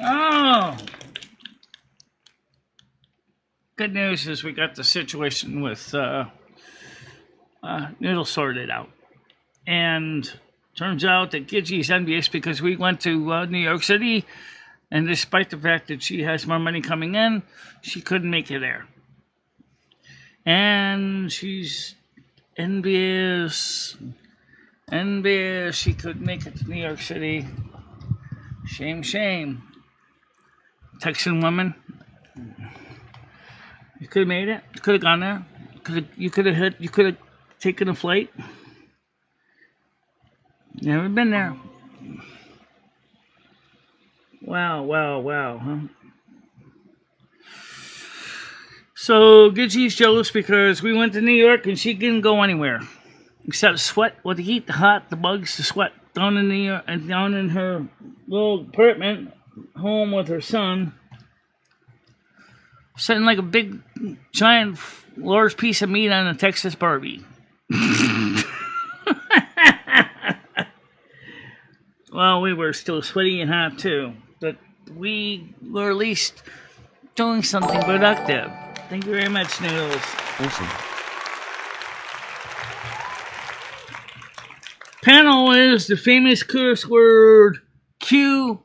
Oh, good news is we got the situation with Noodle sorted out. And turns out that Gidgey's envious because we went to New York City, and despite the fact that she has more money coming in, she couldn't make it there. And she's envious. Envious she could make it to New York City. Shame, shame. Texan woman. You could have made it. You could have gone there. You could have taken a flight. Never been there. Wow, huh? So Gidgey's jealous because we went to New York and she didn't go anywhere except sweat with the heat, the hot, the bugs, the sweat down in New York and down in her little apartment home with her son, sitting like a big, giant, large piece of meat on a Texas Barbie. Well, we were still sweaty and hot too, but we were at least doing something productive. Thank you very much, Noodles. Awesome. Panel is the famous curse word GQU.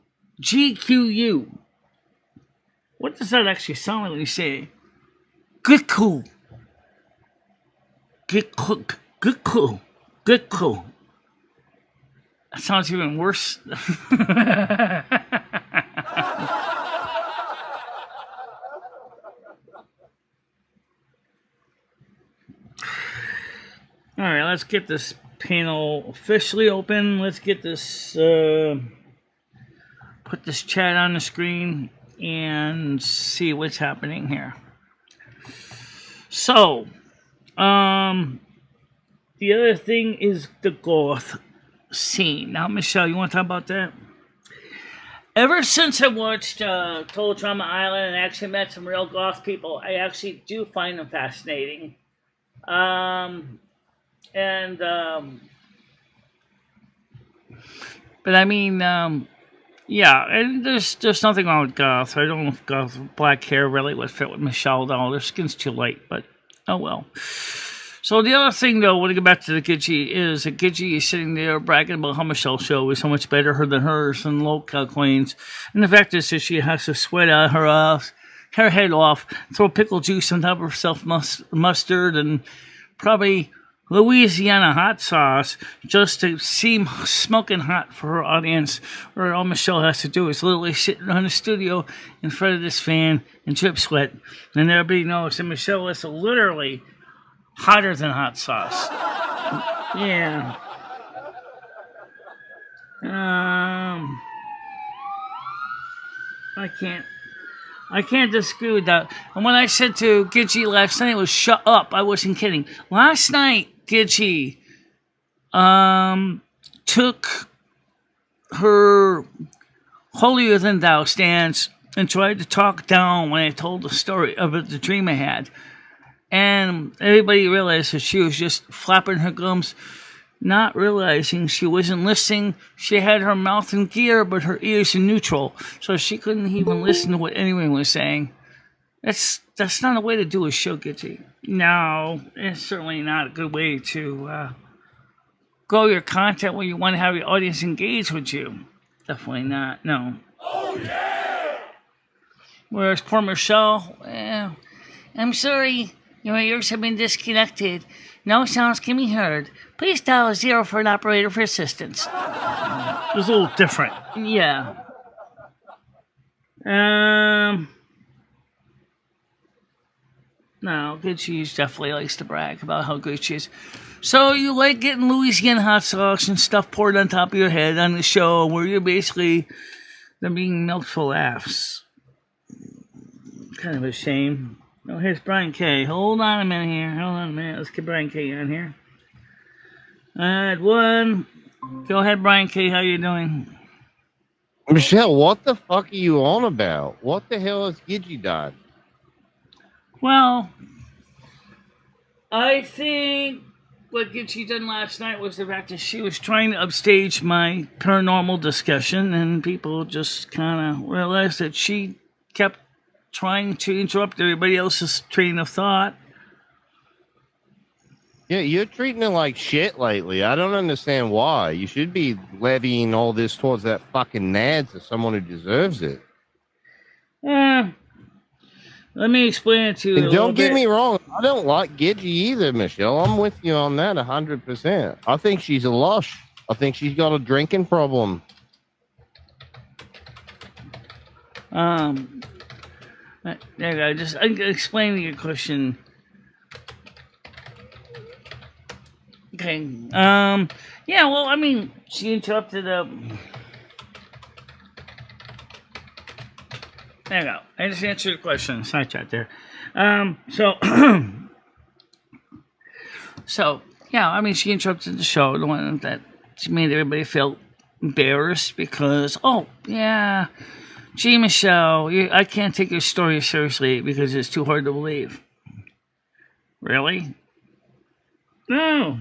What does that actually sound like when you say Gitku? Gitku. That sounds even worse. All right, let's get this panel officially open. Let's get this, put this chat on the screen and see what's happening here. So, the other thing is the goth scene. Now, Michelle, you want to talk about that? Ever since I watched Total Drama Island and actually met some real goth people, I actually do find them fascinating. But I mean, yeah, and there's nothing wrong with goth. I don't know if goth black hair really would fit with Michelle though. Their skin's too light, but oh well. So the other thing though, when I get back to the Gidgey, is that Gidgey is sitting there bragging about how Michelle's show is so much better than hers and local queens. And the fact is that she has to sweat out her head off, throw pickle juice on top of herself, mustard, and probably Louisiana hot sauce just to seem smoking hot for her audience, where all Michelle has to do is literally sit in the studio in front of this fan and drip sweat, and everybody knows that Michelle is literally hotter than hot sauce. Yeah. I can't disagree with that. And when I said to Gidgey last night, it was shut up. I wasn't kidding. Last night, Gidgey took her holier than thou stance and tried to talk down when I told the story about the dream I had. And everybody realized that she was just flapping her gums, not realizing she wasn't listening. She had her mouth in gear, but her ears in neutral, so she couldn't even listen to what anyone was saying. That's not a way to do a show, Gidgey. No, it's certainly not a good way to grow your content when you want to have your audience engage with you. Definitely not, no. Oh, yeah! Whereas poor Michelle, I'm sorry, your ears have been disconnected. No sounds can be heard. Please dial 0 for an operator for assistance. It was a little different. Yeah. No, Gidgey definitely likes to brag about how good she is. So you like getting Louisiana hot sauce and stuff poured on top of your head on the show where you're basically they're being milked for laughs. Kind of a shame. Oh, here's Brian K. Hold on a minute. Let's get Brian K on here. Alright, one. Go ahead, Brian K. How you doing? Michelle, what the fuck are you on about? What the hell has Gidgey done? Well, I think what Gitchy done last night was the fact that she was trying to upstage my paranormal discussion, and people just kind of realized that she kept trying to interrupt everybody else's train of thought. Yeah, you're treating it like shit lately. I don't understand why. You should be levying all this towards that fucking Nads as someone who deserves it. Let me explain it to you. And don't get me wrong, I don't like Gidgy either, Michelle. I'm with you on that 100%. I think she's a lush. I think she's got a drinking problem. There you go. Just explaining your question. Okay. Yeah. Well, I mean, she interrupted. There you go. I just answered the question. Side chat there. So yeah. I mean, she interrupted the show. The one that she made everybody feel embarrassed because, oh yeah, gee, Michelle, I can't take your story seriously because it's too hard to believe. Really? No.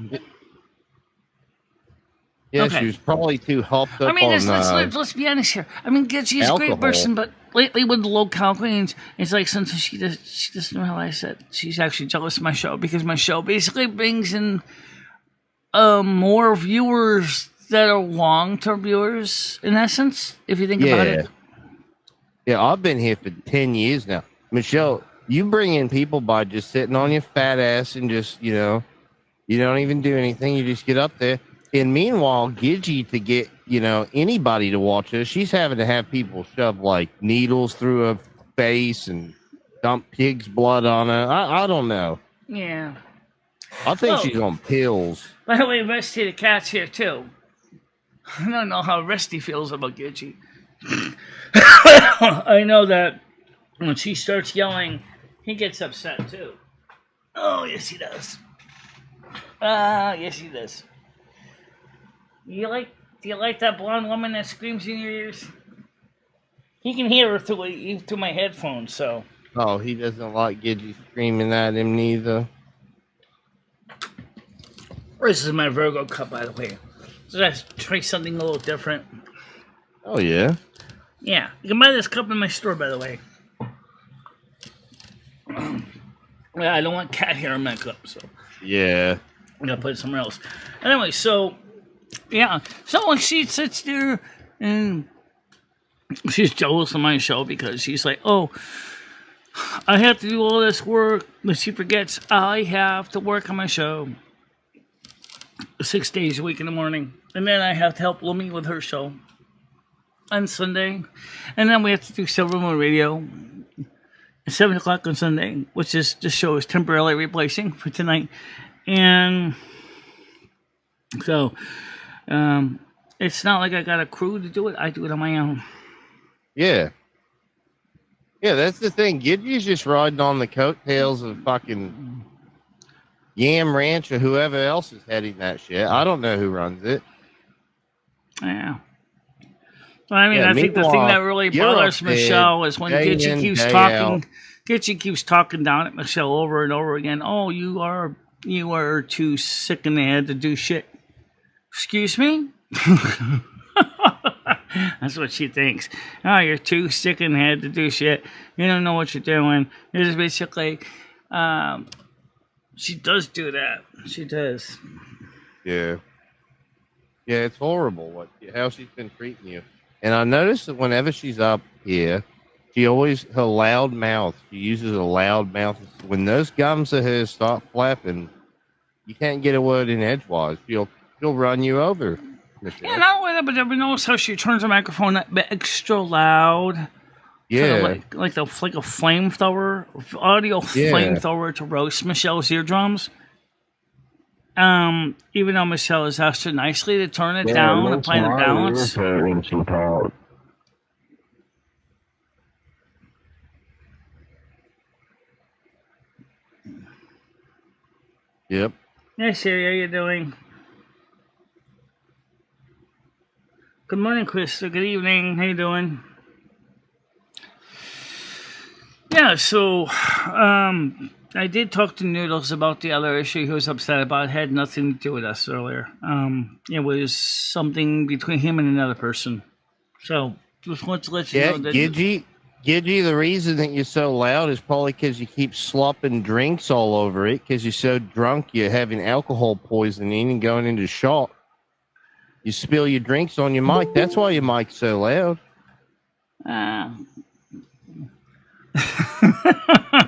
Yeah, Okay. she was probably too hopped up I mean, on let's be honest here. I mean, she's a great person, but lately with the low calories, it's like sometimes she doesn't realize that she's actually jealous of my show because my show basically brings in more viewers that are long-term viewers, in essence, if you think about it. Yeah, I've been here for 10 years now. Michelle, you bring in people by just sitting on your fat ass and just, you don't even do anything. You just get up there. And meanwhile, Gidgy, to get, anybody to watch her, she's having to have people shove, like, needles through her face and dump pig's blood on her. I don't know. Yeah. I think she's on pills. By the way, Rusty the cat's here, too. I don't know how Rusty feels about Gidgy. I know that when she starts yelling, he gets upset, too. Oh, yes, he does. Yes, he does. Do you like that blonde woman that screams in your ears? He can hear her through my headphones, so. Oh, he doesn't like Gidgy screaming at him neither. This is my Virgo cup, by the way. So let's try something a little different. Oh, yeah? Yeah, you can buy this cup in my store, by the way. Yeah, I don't want cat hair in my cup, so. Yeah. I'm going to put it somewhere else. Anyway, so, yeah. So when she sits there and she's jealous of my show because she's like, oh, I have to do all this work, but she forgets I have to work on my show 6 days a week in the morning. And then I have to help Lumi with her show on Sunday. And then we have to do Silver Moon Radio at 7 o'clock on Sunday, which is the show is temporarily replacing for tonight. And so it's not like I got a crew to do it. I do it on my own. Yeah. Yeah, that's the thing. Gidgy's just riding on the coattails of fucking Yam Ranch or whoever else is heading that shit. I don't know who runs it. Yeah. Well, I mean, I think the thing that really bothers Michelle is when Gidgy keeps talking. Gidgy keeps talking down at Michelle over and over again. Oh, you are too sick in the head to do shit. Excuse me? That's what she thinks. Oh, you're too sick in the head to do shit. You don't know what you're doing. It's basically, she does do that. She does. Yeah. Yeah, it's horrible how she's been treating you. And I noticed that whenever she's up here, her loud mouth, she uses a loud mouth. When those gums of hers start flapping, you can't get a word in edgewise. She'll run you over. Michelle. Yeah, not only that, but ever notice how she turns the microphone extra loud? Yeah. Like a flamethrower, audio flamethrower to roast Michelle's eardrums. Even though Michelle has asked her nicely to turn it down and find the balance. When she talks. Yep. Hey Siri, how you doing? Good morning, Chris. Good evening. How you doing? Yeah, so I did talk to Noodles about the other issue he was upset about. It had nothing to do with us earlier. It was something between him and another person. So just want to let you Yeah, know that. Gidgy, the reason that you're so loud is probably because you keep slopping drinks all over it because you're so drunk you're having alcohol poisoning and going into shock. You spill your drinks on your mic. That's why your mic's so loud.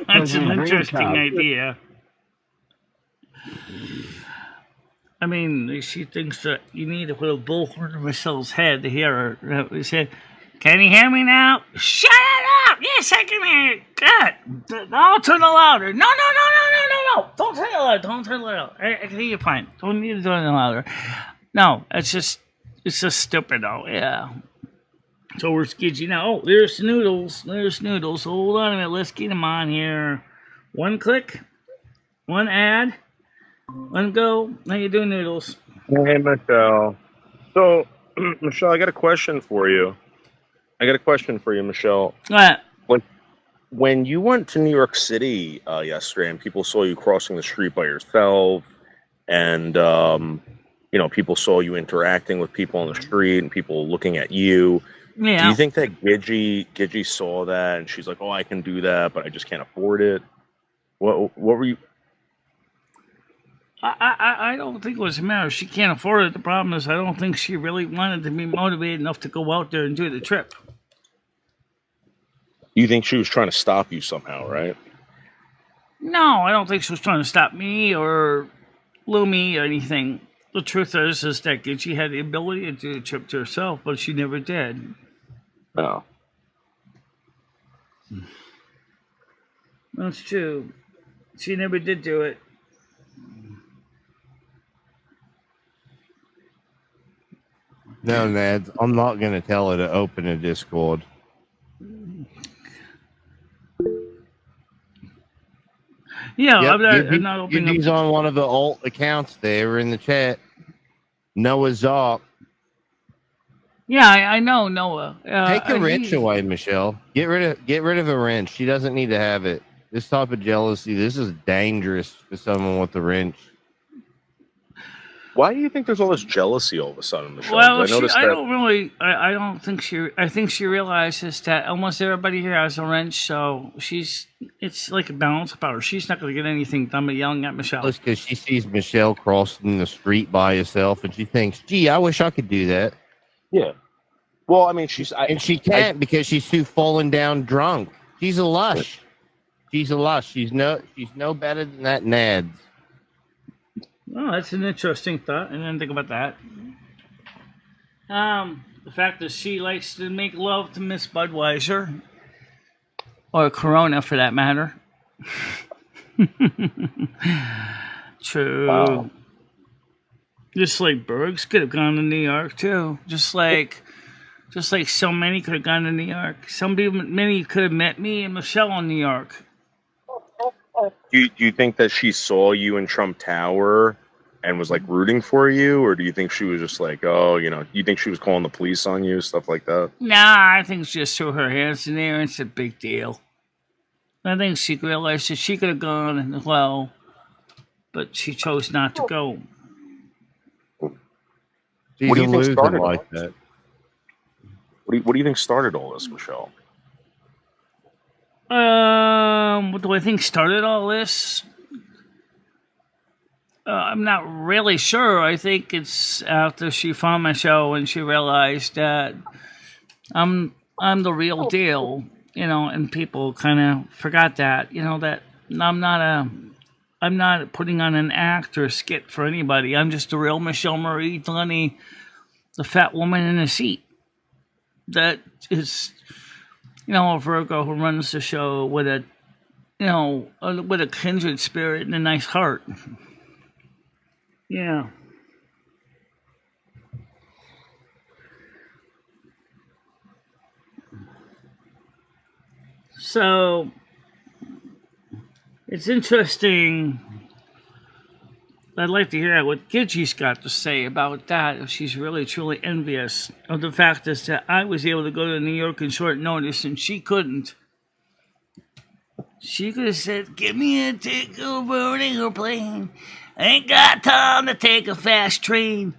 That's an interesting idea. I mean, she thinks that you need to put a bullhorn in Michelle's head to hear her. He said, "Can you hear me now?" Shut it up! Yes, I can hear you. Good. I'll turn it louder. No. Don't turn it louder. Don't turn it louder. I can hear you fine. Don't need to turn it louder. No, it's just stupid, though. Yeah. So where's Gidgy now? Oh, there's Noodles. Hold on a minute. Let's get him on here. One click. One ad. One go. How you doing, Noodles? Hey, Michelle. So, Michelle, I got a question for you. Michelle. What? When you went to New York City yesterday and people saw you crossing the street by yourself and, people saw you interacting with people on the street and people looking at you, Yeah. do you think that Gidgy saw that and she's like, oh, I can do that, but I just can't afford it? What were you... I don't think it was a matter. She can't afford it. The problem is I don't think she really wanted to be motivated enough to go out there and do the trip. You think she was trying to stop you somehow, right? No, I don't think she was trying to stop me or Lumi or anything. The truth is that she had the ability to do the trip to herself, but she never did. No. That's true. She never did do it. No, Nads, I'm not going to tell her to open a Discord. Yeah, Yep, I'm not opening He's up. on one of the alt accounts there in the chat. Noah's Ark. Yeah, I know Noah. Take a wrench away, Michelle. Get rid of a wrench. She doesn't need to have it. This type of jealousy, this is dangerous for someone with a wrench. Why do you think there's all this jealousy all of a sudden, Michelle? Well, I think she realizes that almost everybody here has a wrench, so it's like a balance power. She's not going to get anything done by yelling at Michelle. It's because she sees Michelle crossing the street by herself, and she thinks, "Gee, I wish I could do that." Yeah. Well, I mean, she can't because she's too fallen down drunk. She's a lush. She's no better than that Nads. Oh, that's an interesting thought. I didn't think about that. The fact that she likes to make love to Miss Budweiser, or Corona for that matter. True. Wow. Just like Bergs could have gone to New York too. Just like so many could have gone to New York. Many could have met me and Michelle in New York. Do you think that she saw you in Trump Tower and was like rooting for you, or do you think she was just like, oh, you think she was calling the police on you, stuff like that? Nah, I think she just threw her hands in the air and it's a big deal. I think she realized that she could have gone as well, but she chose not to go. She's What do you a think loser started like that? What do you think started all this, Michelle? What do I think started all this? I'm not really sure. I think it's after she found my show and she realized that I'm the real deal, and people kind of forgot that, that I'm not putting on an act or a skit for anybody. I'm just the real MicheleMarieDalene, the fat woman in a seat. That is, a Virgo who runs the show with a kindred spirit and a nice heart. Yeah. So it's interesting. I'd like to hear what Gidgy's got to say about that, if she's really truly envious of the fact is that I was able to go to New York in short notice and she couldn't. She could have said, "Give me a ticket over an airplane. I ain't got time to take a fast train.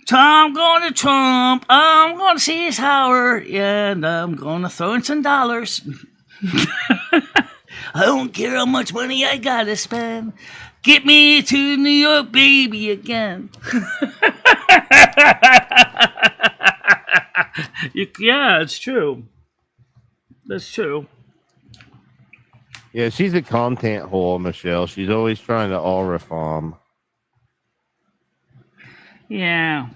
Tom going to Trump. I'm going to see his Howard. And I'm going to throw in some dollars. I don't care how much money I got to spend. Get me to New York, baby, again." Yeah, it's true. That's true. Yeah, she's a content whore, Michelle. She's always trying to aura farm. Yeah.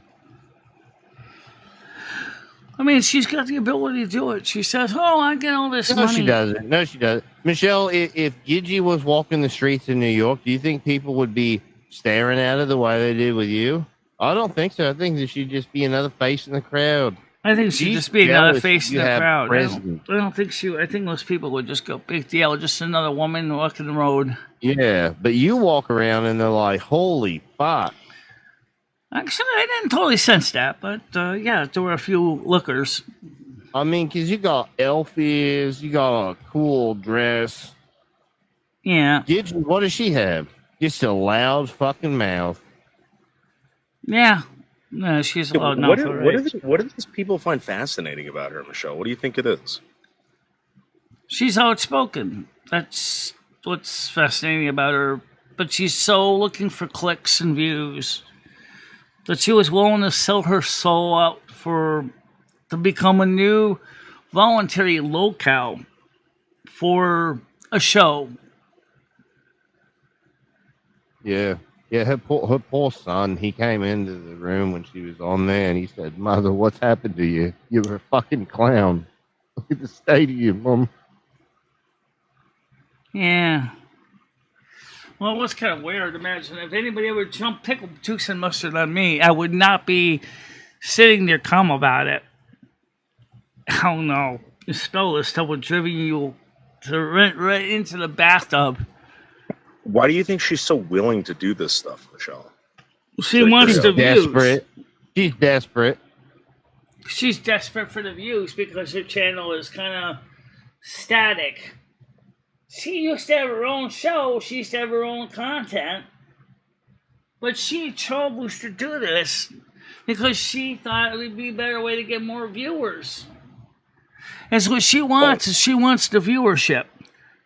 I mean, she's got the ability to do it. She says, "Oh, I get all this No, money." she doesn't. No, she doesn't. Michelle, if Gigi was walking the streets in New York, do you think people would be staring at her the way they did with you? I don't think so. I think that she'd just be another face in the crowd. I think she'd She's just be another jealous face in you the have crowd. president. I don't think she. I think most people would just go, "Big deal, just another woman walking the road." Yeah, but you walk around and they're like, holy fuck. Actually, I didn't totally sense that, but yeah, there were a few lookers. I mean, because you got elf ears, you got a cool dress. Yeah, Gigi, what does she have? Just a loud fucking mouth. yeah. No, she's a loud What mouth. do, what do these people find fascinating about her, Michelle? What do you think it is? She's outspoken. That's what's fascinating about her. But she's so looking for clicks and views that she was willing to sell her soul out to become a new voluntary locale for a show. Yeah. Yeah, her poor son, he came into the room when she was on there and he said, "Mother, what's happened to you? You're a fucking clown. Look at the state of you, Mom." Yeah. Well, it was kind of weird. Imagine if anybody ever jumped pickle juice and mustard on me, I would not be sitting there calm about it. Oh no. The spell is still would driven you right into the bathtub. Why do you think she's so willing to do this stuff, Michelle? She wants the views. Desperate. She's desperate. She's desperate for the views because her channel is kind of static. She used to have her own show. She used to have her own content. But she chose to do this because she thought it would be a better way to get more viewers. That's what she wants. She wants the viewership.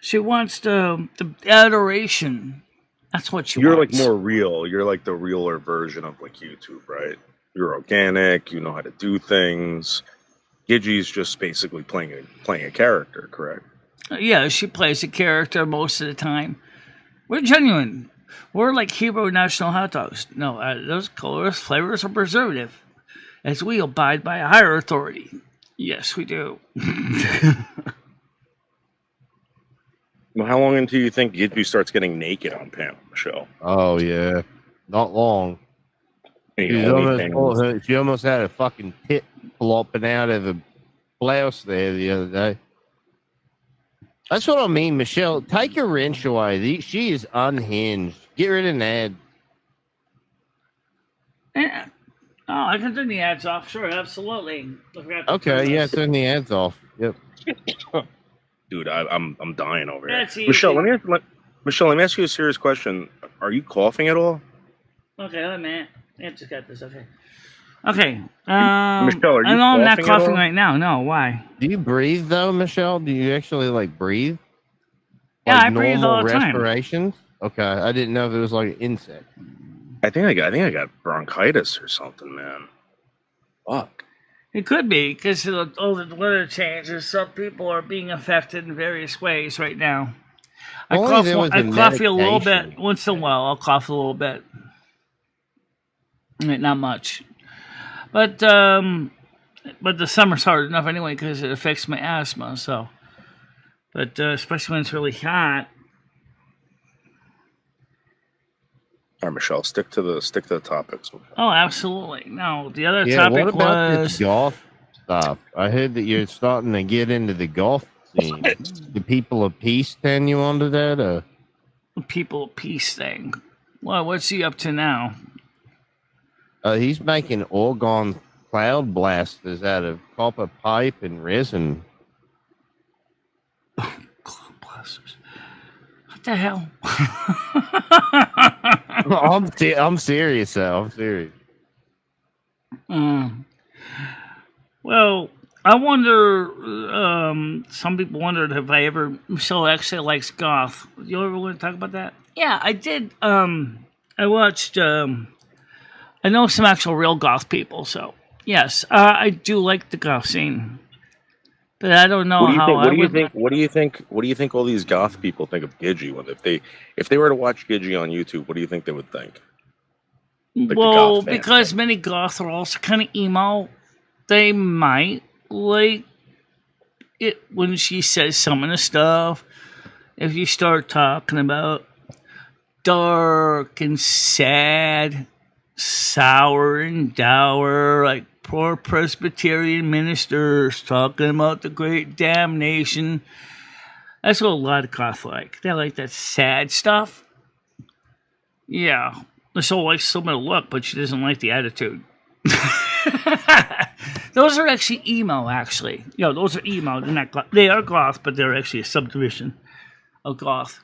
She wants the adoration. That's what she You're wants. like more real. You're like the realer version of like YouTube, right? You're organic. You know how to do things. Gigi's just basically playing a character, correct? Yeah, she plays a character most of the time. We're genuine. We're like Hebrew national hot dogs. No, those colors, flavors are preservative, as we abide by a higher authority. Yes, we do. Well, how long until you think Gigi starts getting naked on panel, Michelle? Oh, yeah. Not long. She almost had a fucking tit flopping out of the blouse there the other day. That's what I mean, Michelle. Take her wrench away. She is unhinged. Get rid of Nad. Yeah. Oh, I can turn the ads off. Sure, absolutely. Okay, yeah, turn the ads off. Yep. Dude, I'm dying over here. That's easy. Michelle, let me ask you a serious question. Are you coughing at all? Okay, wait a minute. I just got this. Okay. Okay. Michelle, are you I know I'm not coughing at coughing all? right now. No, why? Do you breathe though, Michelle? Do you actually like breathe? Yeah, Like I breathe all the time. respirations? Okay, I didn't know if it was like an insect. I think I got bronchitis or something, man. Fuck. It could be because of all the weather changes. Some people are being affected in various ways right now. I cough a little bit once in a while. I'll cough a little bit, not much. But the summer's hard enough anyway because it affects my asthma. So, but especially when it's really hot. All right, Michelle, stick to the topics. Oh, absolutely. No, the other Yeah, topic what about was this golf stuff? I heard that you're starting to get into the golf scene. The people of peace turn you onto that? Or? the people of peace thing. Well, what's he up to now? He's making orgone cloud blasters out of copper pipe and resin. Blasters. What the hell? I'm serious, though. I'm serious. Well, I wonder. Some people wondered if I ever. Michelle actually likes goth. You ever want to talk about that? Yeah, I did. I watched. I know some actual real goth people, so yes, I do like the goth scene. But I don't know What do you how think? I What do you would. think? What do you think? What do you think all these goth people think of Gidgee? When if they were to watch Gidgee on YouTube, what do you think they would think? Like the goth Well, fans because think. many goths are also kind of emo, they might like it when she says some of the stuff. If you start talking about dark and sad, sour and dour, like poor Presbyterian ministers talking about the great damnation. That's what a lot of goths like. They like that sad stuff. Yeah. Michelle likes some of the look, but she doesn't like the attitude. Those are actually emo, actually. Yeah, those are emo. They're not goth. They are goth, but they're actually a subdivision of goth.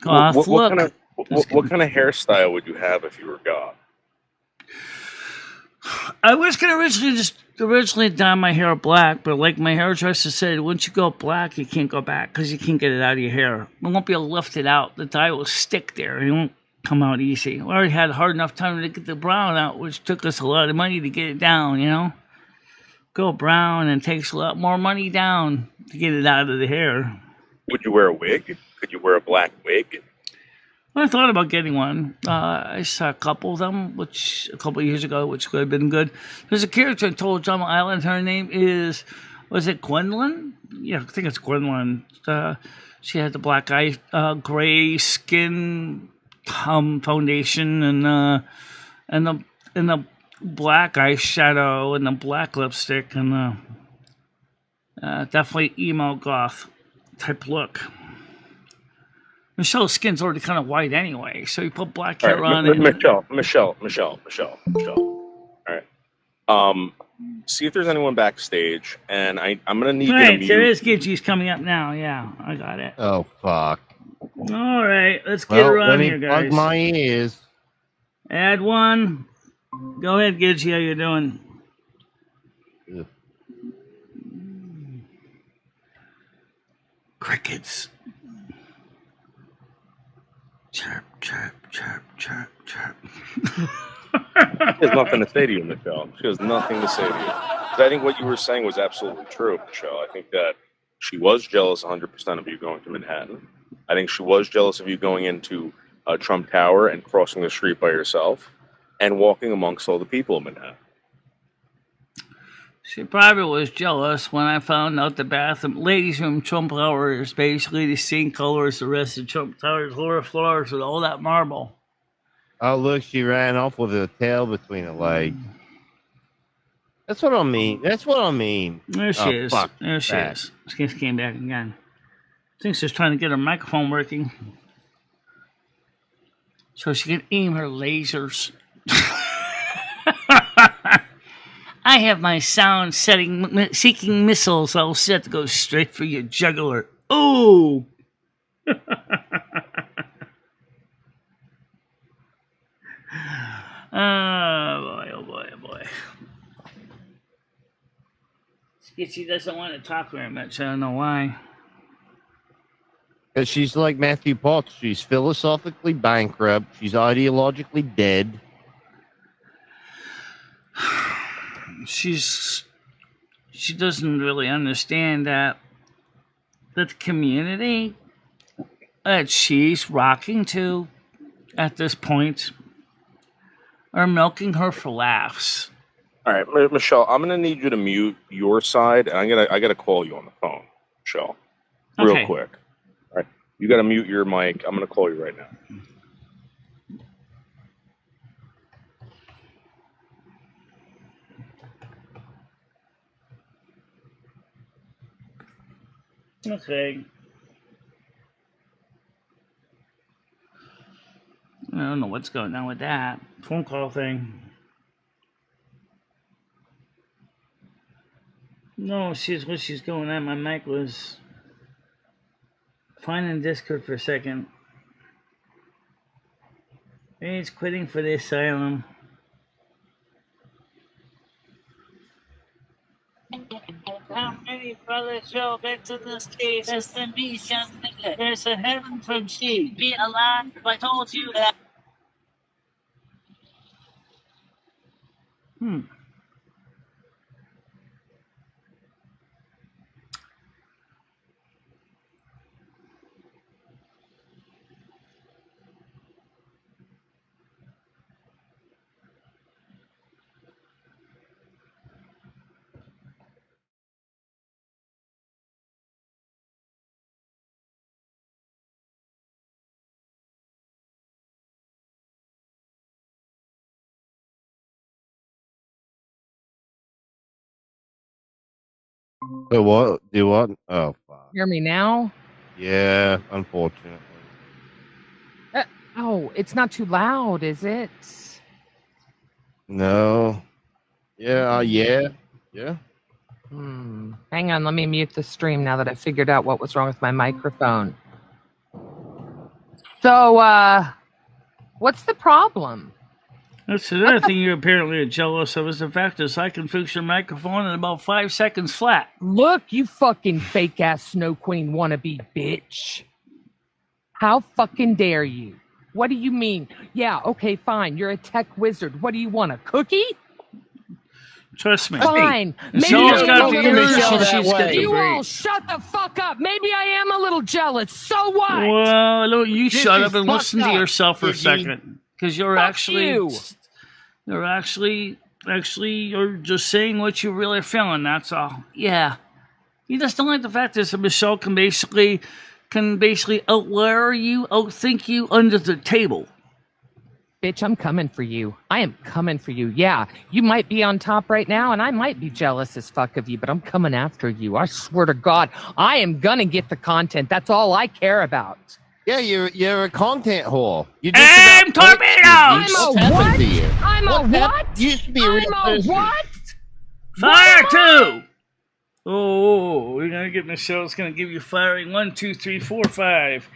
Goth What kind look. of what kind of hairstyle would you have if you were goth? I was gonna originally dye my hair black, but like my hairdresser said, once you go black, you can't go back because you can't get it out of your hair. It won't be able to lift it out. The dye will stick there. It won't come out easy. We already had a hard enough time to get the brown out, which took us a lot of money to get it down. Go brown and takes a lot more money down to get it out of the hair. Would you wear a wig? Could you wear a black wig? I thought about getting one. I saw a couple of them, a couple of years ago, which could have been good. There's a character in Total Drama Island. Her name was it Gwendolyn? Yeah, I think it's Gwendolyn. She had the black eye, gray skin, foundation, and the black eyeshadow and the black lipstick and definitely emo goth type look. Michelle's skin's already kind of white anyway, so you put black All hair right, on it. Michelle. All right. See if there's anyone backstage, and I'm gonna need you to Right, mute. there is Gidgee's coming up now. Yeah, I got it. Oh, fuck. All right, let's get her Let on me here, plug guys. my ears. Add one. Go ahead, Gidgee. How you doing? Ugh. Crickets. Chirp, chirp, chirp, chirp, chirp. She has nothing to say to you, Michelle. She has nothing to say to you. 'Cause I think what you were saying was absolutely true, Michelle. I think that she was jealous 100% of you going to Manhattan. I think she was jealous of you going into Trump Tower and crossing the street by yourself and walking amongst all the people in Manhattan. She probably was jealous when I found out the ladies' room Trump Tower is basically the same color as the rest of Trump Tower's lower floors with all that marble. Oh, look, she ran off with her tail between her legs. That's what I mean. There she is. Fuck There she that. is. She just came back again. I think she's trying to get her microphone working so she can aim her lasers. I have my sound seeking missiles all set to go straight for your jugular. Ooh! Oh boy. Skitchy doesn't want to talk very much. I don't know why. Because she's like Matthew Potts. She's philosophically bankrupt. She's ideologically dead. She doesn't really understand that the community that she's rocking to at this point are milking her for laughs. All right, Michelle, I'm gonna need you to mute your side, and I gotta call you on the phone, Michelle, real quick. All right, you gotta mute your mic. I'm gonna call you right now. Okay. I don't know what's going on with that phone call thing. No, what she's going on. My mic was fine in Discord for a second. He's quitting for the asylum. How many brothers show into this case? Less than me, just there's a heaven from she. Be alive if I told you that. So what? Do what? Oh, fuck. Hear me now? Yeah, unfortunately. Oh, it's not too loud, is it? No. Yeah, yeah. Hang on, let me mute the stream now that I figured out what was wrong with my microphone. So, what's the problem? That's another thing you apparently are jealous of is the fact that I can fix your microphone in about 5 seconds flat. Look, you fucking fake-ass Snow Queen wannabe bitch. How fucking dare you? What do you mean? Yeah, okay, fine, you're a tech wizard. What do you want, a cookie? Trust me. Fine. Michelle's got the Maybe ears Michelle and that she's got way. the you all brain. shut the fuck up. Maybe I am a little jealous. So what? Well, no, you This shut is up and fucked listen to up, yourself for a Gigi. second. Because you're Fuck actually... you. You're actually, you're just saying what you really feeling, that's all. Yeah. You just don't like the fact that Michelle can basically outwire you, outthink you under the table. Bitch, I'm coming for you. I am coming for you. Yeah, you might be on top right now, and I might be jealous as fuck of you, but I'm coming after you. I swear to God, I am gonna get the content. That's all I care about. Yeah, you're a content whore. You're Aim about torpedoes! I'm What's a happened what? to you? I'm a What's hap- what? You used to be a real I'm a person. what? Fire two! Oh, we're gonna get Michelle's gonna give you firing 1, 2, 3, 4, 5.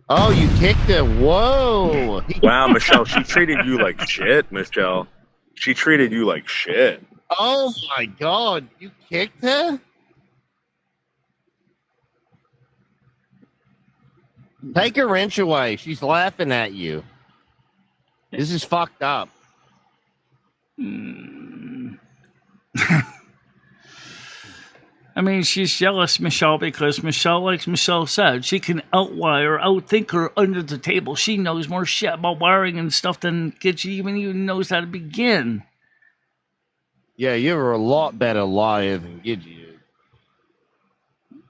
Oh, you kicked her. Whoa. Wow, Michelle, she treated you like shit, Michelle. She treated you like shit. Oh my God. You kicked her? Take her wrench away. She's laughing at you. This is fucked up. I mean, she's jealous, Michelle, because Michelle, like Michelle said, she can outwire, outthink her under the table. She knows more shit about wiring and stuff than Gidget even knows how to begin. Yeah, you're a lot better liar than Gidget is.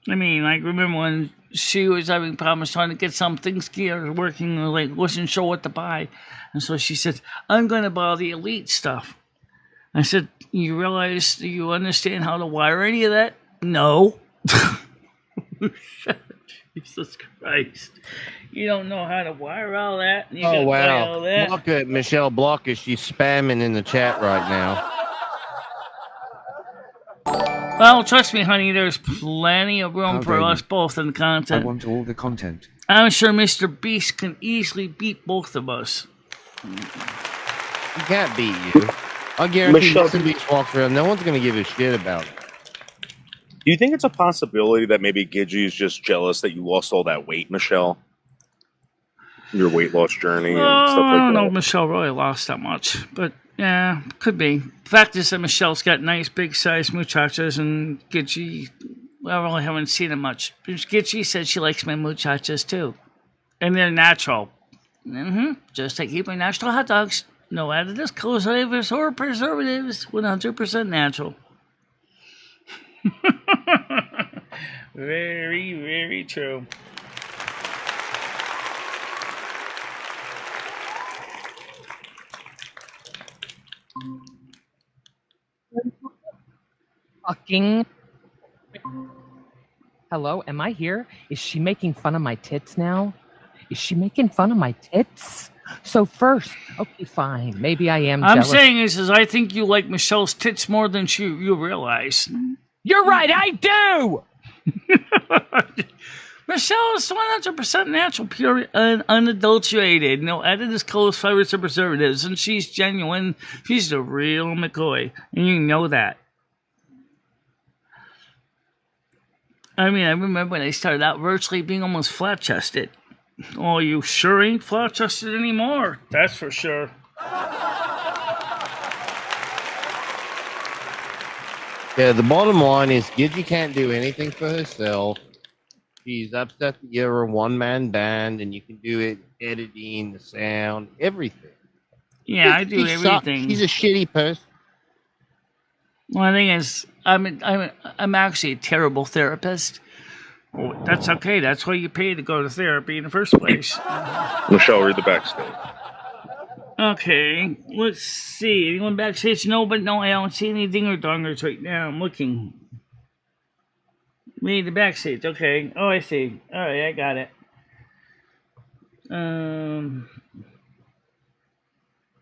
I mean, I remember when she was having problems trying to get some things geared working, like wasn't sure what to buy. And so she said, I'm going to buy the elite stuff. I said, you realize, do you understand how to wire any of that? No. Jesus Christ. You don't know how to wire all that. And you Oh, gotta buy wow. all that. Look at Michelle Blocker. She's spamming in the chat right now. Well, trust me, honey, there's plenty of room How for dare us you. both in the I content. want all the content. I'm sure Mr. Beast can easily beat both of us. He can't beat you. I guarantee Michelle, Mr. Beast walks around. No one's going to give a shit about it. Do you think it's a possibility that maybe Gidget's just jealous that you lost all that weight, Michelle? Your weight loss journey and stuff I don't like know that. if Michelle really lost that much, but yeah, could be. The fact is that Michelle's got nice big size muchachas, and Gidget, I really haven't seen them much. Gidget said she likes my muchachas too, and they're natural. Just like keeping natural hot dogs. No additives, colors, or preservatives. 100% natural. Very, very true. Fucking. Hello, am I here? Is she making fun of my tits now? Is she making fun of my tits? So first, okay, fine. Maybe I am I'm jealous. saying is I think you like Michelle's tits more than you realize. You're right, I do! Michelle is 100% natural, pure, and unadulterated. No additives, colors, flavors, or preservatives. And she's genuine. She's the real McCoy. And you know that. I mean, I remember when I started out virtually being almost flat-chested. Oh, you sure ain't flat-chested anymore. That's for sure. Yeah, the bottom line is Gidgy can't do anything for herself. She's upset that you're a one-man band and you can do it, editing, the sound, everything. Yeah, I do everything. She's a shitty person. Well, the thing is, I'm actually a terrible therapist. Oh, that's okay. That's why you pay to go to therapy in the first place. Michelle, read the backstage. Okay, let's see. Anyone backstage? No, but no, I don't see any dinger-dongers right now. I'm looking. Read the backstage. Okay. Oh, I see. All right, I got it.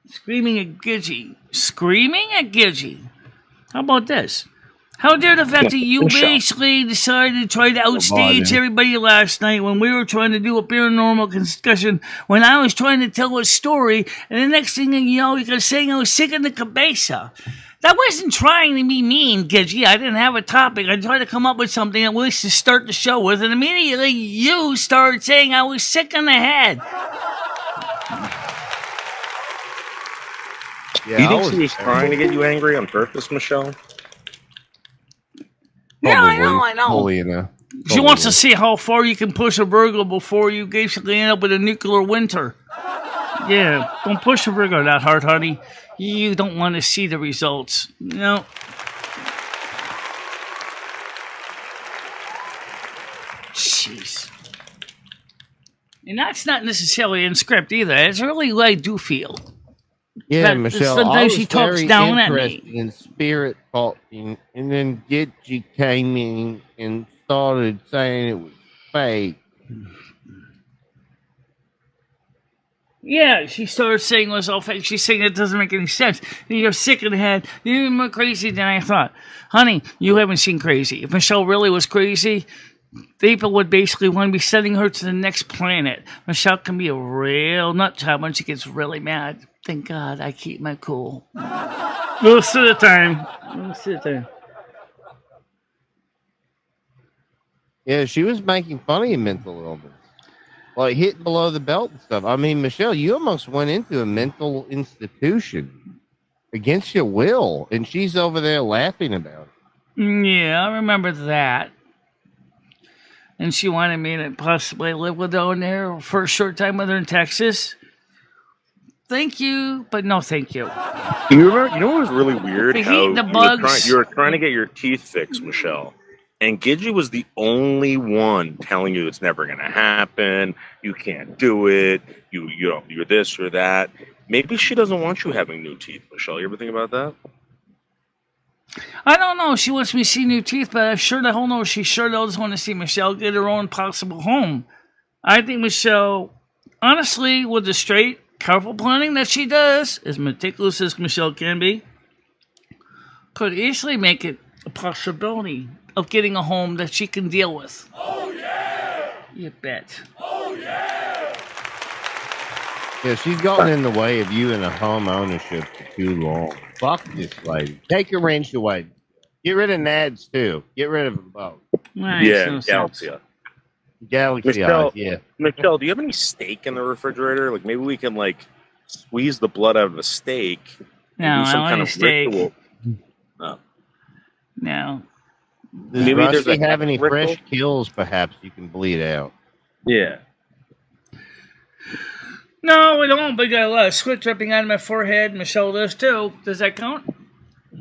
Screaming at Gidgy. Screaming at Gidgy. How about this? How dare the fact that you basically decided to try to outstage everybody last night when we were trying to do a paranormal discussion, when I was trying to tell a story, and the next thing you know, you're saying I was sick in the cabeza. That wasn't trying to be mean, Gidgy. I didn't have a topic. I tried to come up with something at least to start the show with, and immediately you started saying I was sick in the head. Yeah, you think she was trying to get you angry on purpose, Michelle? Yeah, I know. Totally, you know. She wants to see how far you can push a Virgo before you basically end up with a nuclear winter. Yeah, don't push a Virgo that hard, honey. You don't want to see the results. No. Jeez. And that's not necessarily in script either. It's really what I do feel. Yeah, That Michelle. sometimes I she was talks very down at me. interested in spirit talking, and then Gidgy came in and started saying it was fake. Yeah, she started saying it was all fake. She's saying it doesn't make any sense. You're sick in the head. You're even more crazy than I thought. Honey, you haven't seen crazy. If Michelle really was crazy, people would basically want to be sending her to the next planet. Michelle can be a real nut job when she gets really mad. Thank God I keep my cool. Most of the time. Yeah, she was making fun of your mental illness. Like hitting below the belt and stuff. I mean, Michelle, you almost went into a mental institution against your will, and she's over there laughing about it. Yeah, I remember that. And she wanted me to possibly live with her down there for a short time with her in Texas. Thank you, but no thank you. You remember? You know what was really weird? The How heat, the bugs. you were trying to get your teeth fixed, Michelle. And Gidgy was the only one telling you it's never going to happen. You can't do it. You know, you're this or that. Maybe she doesn't want you having new teeth, Michelle. You ever think about that? I don't know. She wants me to see new teeth, but I sure the hell know she sure does want to see Michelle get her own possible home. I think Michelle, honestly, with the straight, careful planning that she does, as meticulous as Michelle can be, could easily make it a possibility of getting a home that she can deal with. Oh, yeah! You bet. Oh, yeah! Yeah, she's gotten in the way of you in a home ownership for too long. Fuck this lady. Take your wrench away. Get rid of Nads, too. Get rid of them both. Yeah, Galaxia. Galaxia, yeah. Michelle, do you have any steak in the refrigerator? Like, maybe we can, like, squeeze the blood out of a steak. No, do some I kind want of a steak. ritual. No. No. Does Maybe Rusty there's a have any ritual? fresh kills, perhaps, you can bleed out? Yeah. No, we don't, but I got a lot of sweat dripping out of my forehead. Michelle does too. Does that count?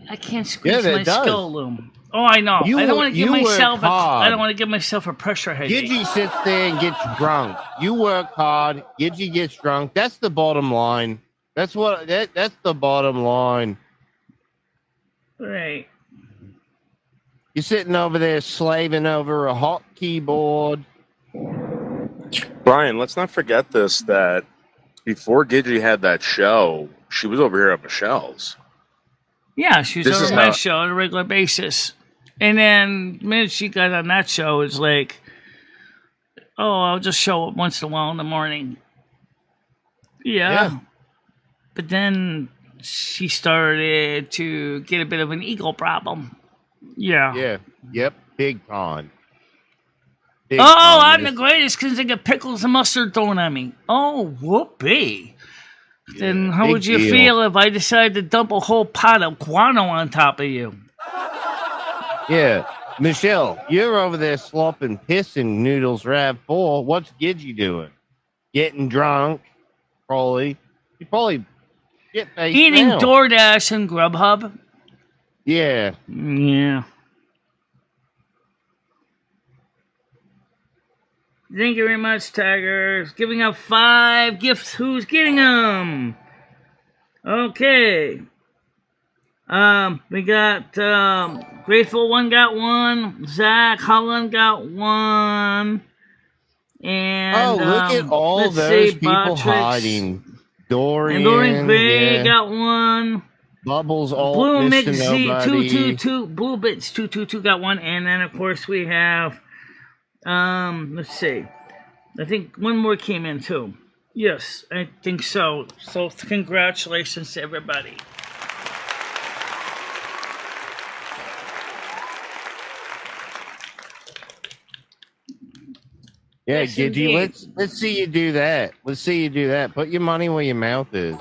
I can't squeeze Yeah, my that does. skull loom. Oh, I know. You I don't want to give work myself hard. I don't want to give myself a pressure headache. Gidgy sits there and gets drunk. You work hard. Gidgy gets drunk. That's the bottom line. That's the bottom line. Right. You're sitting over there slaving over a hot keyboard. Brian, let's not forget this, that before Gidgy had that show, she was over here at Michelle's. Yeah, she was This is on my how- show on a regular basis. And then the minute she got on that show, it's like oh, I'll just show up once in a while in the morning. Yeah. But then she started to get a bit of an ego problem. Yeah. Yeah. Yep. Big con. Big Oh, con. I'm the greatest because they get pickles and mustard thrown at me. Oh, whoopee. Then how big would you deal. feel if I decided to dump a whole pot of guano on top of you? Yeah. Michelle, you're over there slopping piss in Noodles Rav4. What's Gidgy doing? Getting drunk, probably. You probably get faced Eating now. DoorDash and Grubhub. Yeah. Yeah. Thank you very much, Tigers. Giving up 5 gifts. Who's getting them? Okay. We got Grateful One got one. Zach Holland got one. And look at all let's those see, people Botrix. hiding. Dorian, And Dorian Gray yeah. got one. Bubbles all Blue Mr. McZ Nobody. 222 Blue Bits 222 got one, and then of course we have let's see. I think one more came in too. Yes, I think so. So congratulations to everybody. Yeah, Yes, Gidgy, indeed. let's see you do that. Let's see you do that. Put your money where your mouth is.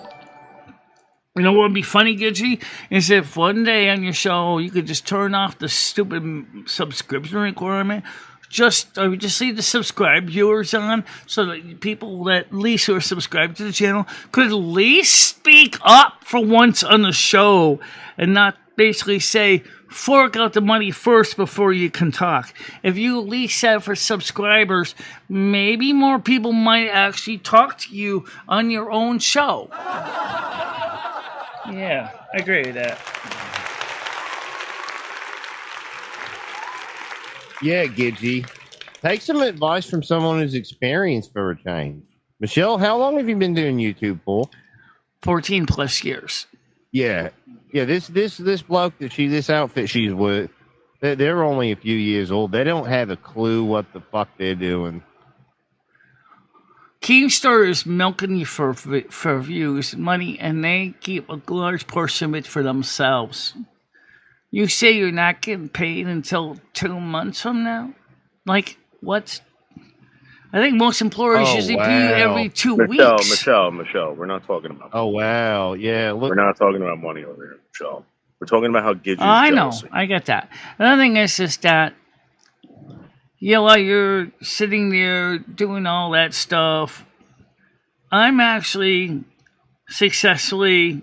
You know what would be funny, Gidgy? Is if one day on your show you could just turn off the stupid subscription requirement, just leave the subscribe viewers on, so that people that at least who are subscribed to the channel could at least speak up for once on the show and not basically say, fork out the money first before you can talk. If you at least said for subscribers, maybe more people might actually talk to you on your own show. Yeah, I agree with that. Yeah, Gidgy. Take some advice from someone who's experienced for a change. Michelle, how long have you been doing YouTube for? 14 plus years. Yeah. Yeah, this bloke this outfit she's with, they're only a few years old. They don't have a clue what the fuck they're doing. Keemstar is milking you for views, money, and they keep a large portion of it for themselves. You say you're not getting paid until 2 months from now? Like, what? I think most employers usually pay you every 2 weeks. Michelle, we're not talking about money. Oh, wow. Yeah. Look. We're not talking about money over here, Michelle. We're talking about how Gidgy's I know. jealousy. I get that. Another thing is that, while you're sitting there doing all that stuff, I'm actually successfully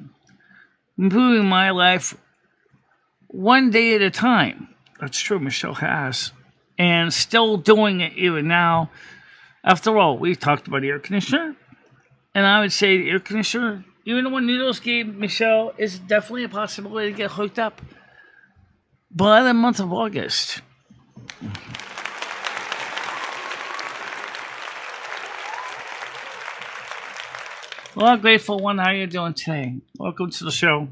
improving my life one day at a time. That's true, Michelle has. And still doing it even now. After all, we talked about the air conditioner. And I would say the air conditioner, even the one Noodles gave Michelle, is definitely a possibility to get hooked up by the month of August. Well, Grateful One, how are you doing today? Welcome to the show.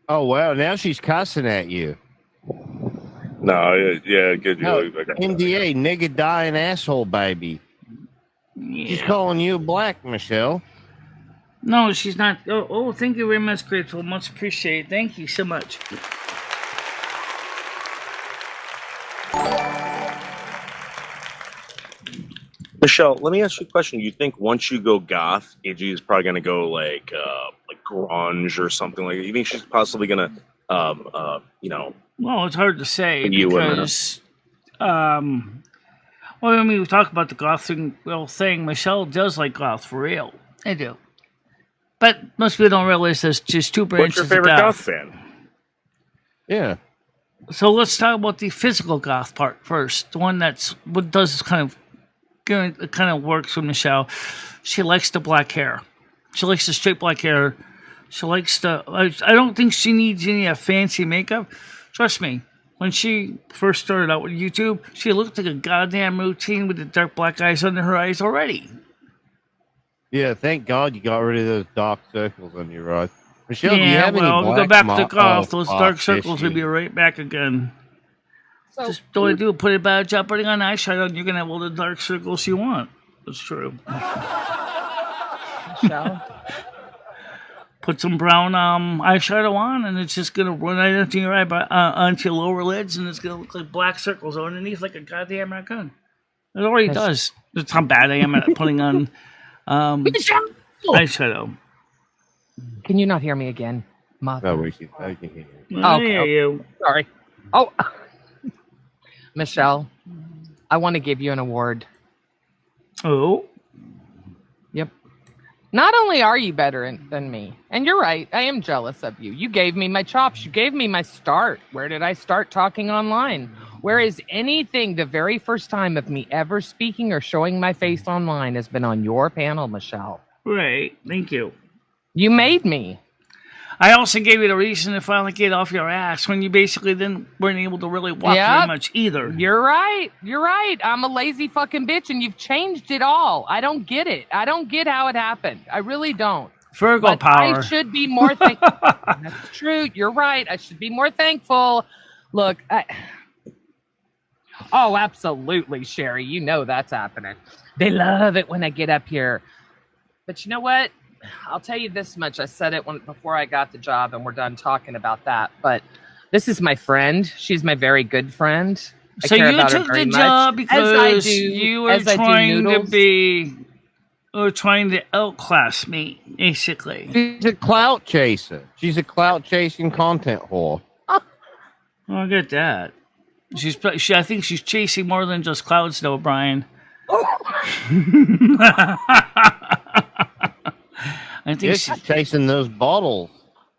Oh, wow. Now she's cussing at you. No, yeah, Gidgy. No, NDA, nigga dying asshole, baby. Yeah. She's calling you black, Michelle. No, she's not. Oh, thank you very much, Grateful. Much appreciated. Thank you so much. Michelle, let me ask you a question. You think once you go goth, Gidgy is probably going to go like grunge or something like that? You think she's possibly going to, Well, it's hard to say You because, when we talk about the goth thing, Michelle does like goth for real. I do. But most people don't realize there's just two branches What's your favorite of goth fan? Yeah. So let's talk about the physical goth part first. The one what does kind of works with Michelle. She likes the black hair. She likes the straight black hair. She likes I don't think she needs any fancy makeup. Trust me. When she first started out with YouTube, she looked like a goddamn routine with the dark black eyes under her eyes already. Yeah, thank God you got rid of those dark circles on your eyes. Michelle, do you have any we black go back to goth. Oh, Those fuck, dark circles issue. will be right back again. So, Just the way to do it, put a bad job putting on eyeshadow, and you're gonna have all the dark circles you want. That's true. Michelle, Put some brown eyeshadow on, and it's just gonna run right into your eye, onto your lower lids, and it's gonna look like black circles underneath, like a goddamn raccoon. It already does. That's how bad I am at putting on eyeshadow. can you not hear me again, Mother? No, I can hear you. I Okay. hear you. Sorry. Oh, Michelle, I want to give you an award. Oh, Yep. Not only are you better than me, and you're right, I am jealous of you. You gave me my chops. You gave me my start. Where did I start talking online? Where is anything the very first time of me ever speaking or showing my face online has been on your panel, Michelle. right. Thank you. You made me. I also gave you the reason to finally get off your ass when you basically then weren't able to really walk Yep. very much either. You're right. You're right. I'm a lazy fucking bitch, and you've changed it all. I don't get it. I don't get how it happened. I really don't. Virgo But power. I should be more thankful. That's true. You're right. I should be more thankful. Look, oh, absolutely, Sherry. You know that's happening. They love it when I get up here. But you know what? I'll tell you this much. I said it before I got the job, and we're done talking about that. But this is my friend. She's my very good friend. I So care you about her took very the much. job because As I do, you were as I do trying to noodles. be, or trying to outclass me, basically. She's a clout chaser. She's a clout chasing content whore. I get that. I think she's chasing more than just clouds, though, Brian. I think She's chasing those bottles.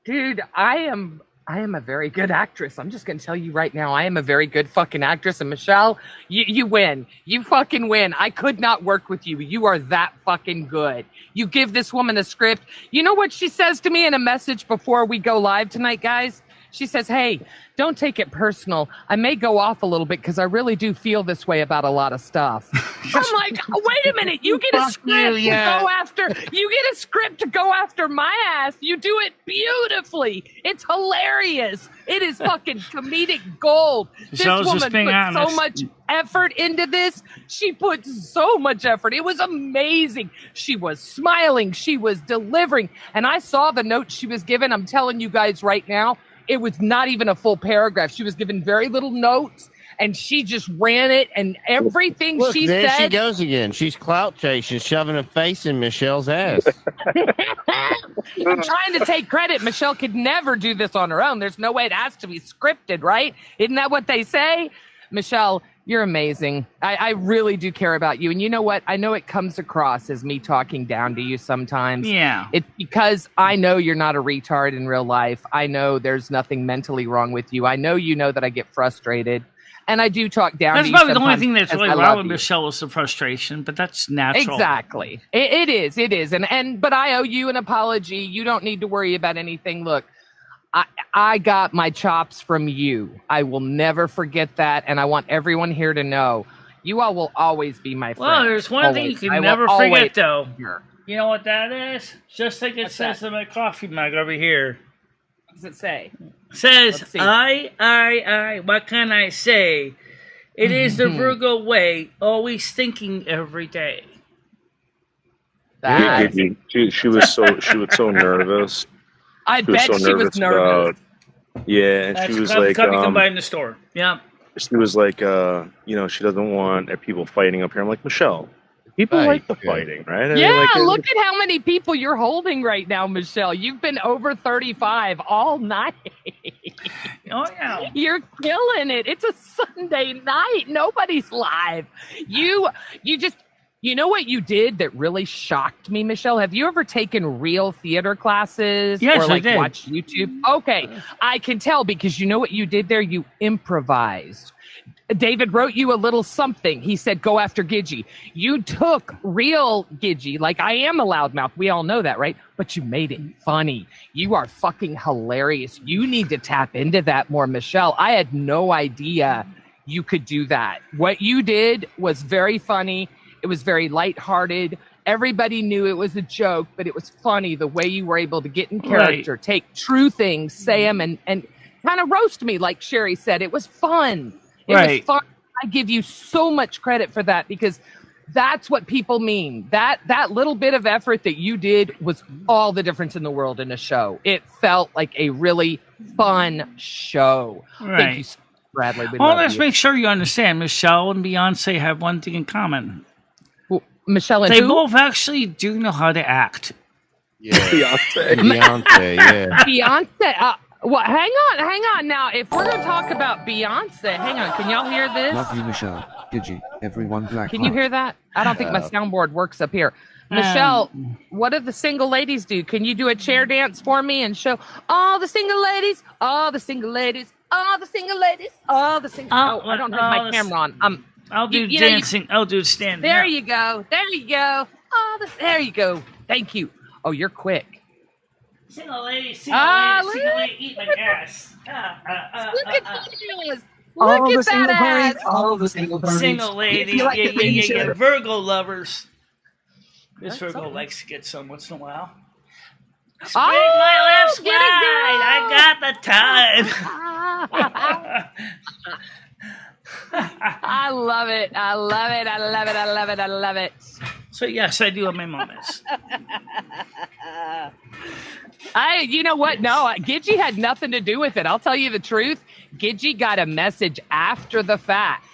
Dude, I am a very good actress. I'm just going to tell you right now, I am a very good fucking actress. And Michelle, you win. You fucking win. I could not work with you. You are that fucking good. You give this woman a script. You know what she says to me in a message before we go live tonight, guys? She says, hey, don't take it personal. I may go off a little bit because I really do feel this way about a lot of stuff. I'm like, wait a minute. You get a script to go after. You get a script to go after my ass. You do it beautifully. It's hilarious. It is fucking comedic gold. This Michelle's woman just being put honest. so much effort into this. She put so much effort. It was amazing. She was smiling. She was delivering. And I saw the note she was given. I'm telling you guys right now, it was not even a full paragraph. She was given very little notes, and she just ran it, and everything Look, she there said. she goes again. She's clout chasing, shoving her face in Michelle's ass. I'm trying to take credit. Michelle could never do this on her own. There's no way it has to be scripted, right? Isn't that what they say? Michelle, you're amazing. I really do care about you. And you know what? I know it comes across as me talking down to you sometimes. Yeah. It's because I know you're not a retard in real life. I know there's nothing mentally wrong with you. I know you know that I get frustrated. And I do talk down That's to you probably the only sometimes thing that's because really I wrong love with you. Michelle is the frustration, but that's natural. Exactly. It is. But I owe you an apology. You don't need to worry about anything. Look, I got my chops from you. I will never forget that, and I want everyone here to know you all will always be my friend. Well, there's one thing you Always. I can will never always forget, though. be here. You know what that is? Just like it What's says that? in my coffee mug over here. What does it say? It says, Let's see. I, what can I say? It is the Virgo way, always thinking every day. That, She was so nervous. I She was bet so she was nervous. Yeah, and That's she was coffee like, cup you can buy in the store. Yeah. she was like, she doesn't want people fighting up here. I'm like, Michelle, people Right, like the yeah. fighting, right? I mean, Yeah, like, look at how many people you're holding right now, Michelle. You've been over 35 all night. Oh, yeah. You're killing it. It's a Sunday night. Nobody's live. You know what you did that really shocked me, Michelle? Have you ever taken real theater classes Yes, or I like did. watched YouTube? Okay, I can tell because you know what you did there? You improvised. David wrote you a little something. He said, go after Gidgey. You took real Gidgey, like I am a loudmouth. We all know that, right? But you made it funny. You are fucking hilarious. You need to tap into that more, Michelle. I had no idea you could do that. What you did was very funny. It was very lighthearted. Everybody knew it was a joke, but it was funny the way you were able to get in character, take true things, say them, and kind of roast me, like Sherry said. It was fun. It was Right. fun. I give you so much credit for that because that's what people mean. That little bit of effort that you did was all the difference in the world in a show. It felt like a really fun show. Thank you, Right. so much, Bradley. We Well, love let's you. make sure you understand. Michelle and Beyonce have one thing in common. Well, Michelle and They who? both actually do know how to act. Yeah. Beyonce. Beyonce, yeah. Beyonce. Well, hang on. Now, if we're going to talk about Beyonce, hang on. Can y'all hear this? Love you, Michelle. Gigi, everyone black. Can you hear that? I don't think my soundboard works up here. Michelle, what do the single ladies do? Can you do a chair dance for me and show all the single ladies, all the single ladies, all the single ladies, all the single... Oh, I don't have my camera on. I'll do you know, dancing. I'll do stand. There you go. There you go. There you go. Thank you. Oh, you're quick. Single lady, look eat my ass. Look at that. All Look the at single that birdies, ass. all the single birdies. Single lady, If you like to bring each yeah. other- Virgo lovers. This That's Virgo something. likes to get some once in a while. Spread Oh, my left get it, wide. I got the time. I love it. I love it. I love it. I love it. I love it. So yes, I do have my moments. You know what? No, Gidgy had nothing to do with it. I'll tell you the truth. Gidgy got a message after the fact.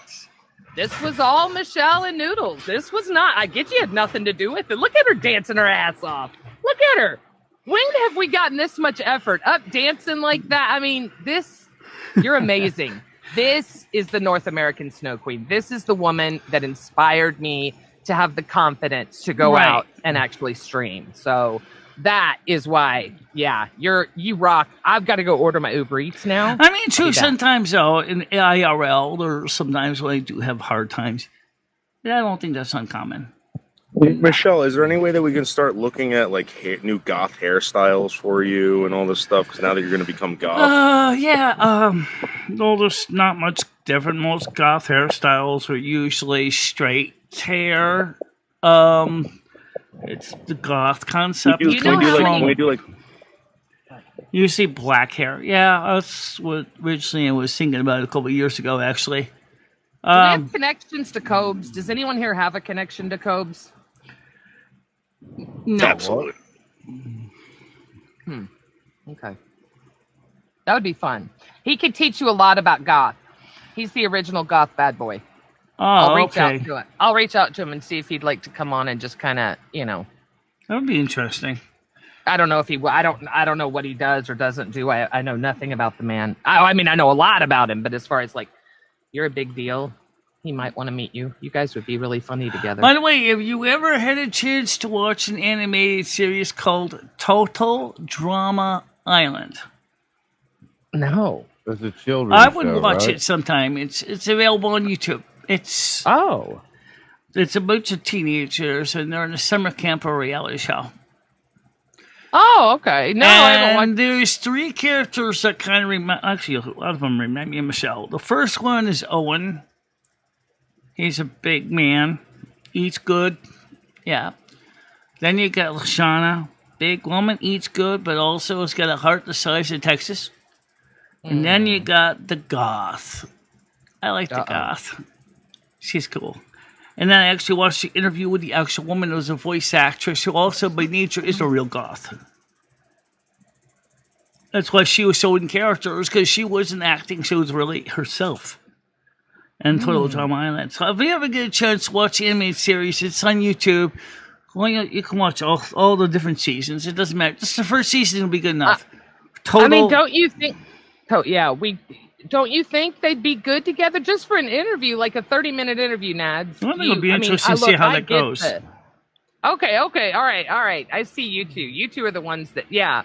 This was all Michelle and Noodles. This was not. Gidgy had nothing to do with it. Look at her dancing her ass off. Look at her. When have we gotten this much effort up dancing like that? I mean, you're amazing. This is the North American Snow Queen. This is the woman that inspired me to have the confidence to go Right. out and actually stream. So that is why, yeah, you rock. I've got to go order my Uber Eats now. I mean, true. Do that. Sometimes though, in IRL, or sometimes when I do have hard times, I don't think that's uncommon. Michelle, is there any way that we can start looking at like new goth hairstyles for you and all this stuff? Because now that you're going to become goth, No, there's not much different. Most goth hairstyles are usually straight hair. It's the goth concept. can we do like how can we do like Usually black hair. Yeah, that's what originally I was thinking about a couple of years ago, actually. Do we have connections to Cobes? Does anyone here have a connection to Cobes? No. absolutely? Okay. That would be fun. He could teach you a lot about goth. He's the original goth bad boy. I'll Oh, reach okay. out to him. I'll reach out to him and see if he'd like to come on and just kind of, That would be interesting. I don't know if he. I don't know what he does or doesn't do. I know nothing about the man. I mean, I know a lot about him, but as far as like, you're a big deal. He might want to meet you. You guys would be really funny together. By the way, have you ever had a chance to watch an animated series called Total Drama Island? No. That's a children's I would show, watch right? it sometime. It's available on YouTube. It's Oh. a bunch of teenagers and they're in a summer camp or reality show. Oh, okay. No, I haven't watched. And there's three characters that kind of remind. Actually, a lot of them remind me of Michelle. The first one is Owen. He's a big man, eats good. Yeah. Then you got Lashana, big woman, eats good, but also has got a heart the size of Texas. And then you got the goth. I like the goth. She's cool. And then I actually watched the interview with the actual woman who was a voice actress who also by nature is a real goth. That's why she was so in characters, because she wasn't acting, she was really herself. And Total Drama Island. So if you ever get a chance to watch the animated series, it's on YouTube. Well, you can watch all the different seasons. It doesn't matter. Just the first season will be good enough. Total. I mean, don't you think? Oh, yeah, don't you think they'd be good together just for an interview, like a 30-minute interview, Nads? I think it'll be interesting to see how that goes. Okay, all right. I see you two. You two are the ones that, yeah.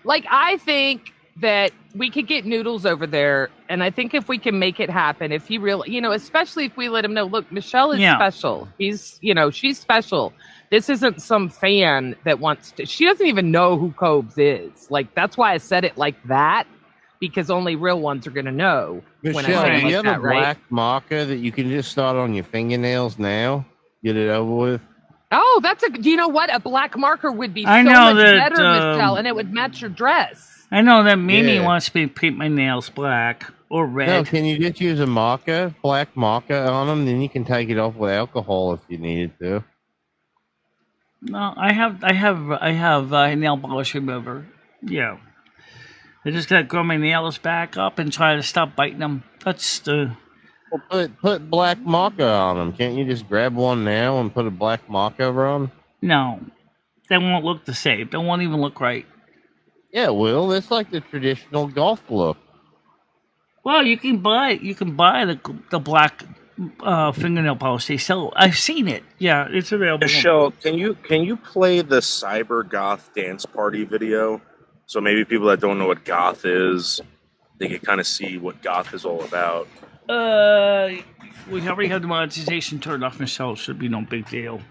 Like, I think that we could get Noodles over there, and I think if we can make it happen, if he really, especially if we let him know, look, Michelle is special. She's special. This isn't some fan that wants to, she doesn't even know who Cobes is. Like, that's why I said it like that, because only real ones are going to know. Michelle, when I say it do you like have that, a right? black marker that you can just start on your fingernails now? Get it over with? Oh, do you know what? A black marker would be I so know much that, better, Michelle, and it would match your dress. I know that Mimi Yeah. wants me to paint my nails black or red. No, can you just use a maca, black maca on them? Then you can take it off with alcohol if you needed to. No, I have nail polish remover. Yeah, I just gotta grow my nails back up and try to stop biting them. That's the Well, put black maca on them. Can't you just grab one now and put a black maca over 'em? no. They won't look the same. They won't even look right. Yeah, Will. It's like the traditional golf look. Well, you can buy the black fingernail polish. They sell. I've seen it. Yeah, it's available. Michelle, can you play the Cyber Goth dance party video? So maybe people that don't know what goth is, they can kind of see what goth is all about. We already have the monetization turned off, Michelle. It should be no big deal.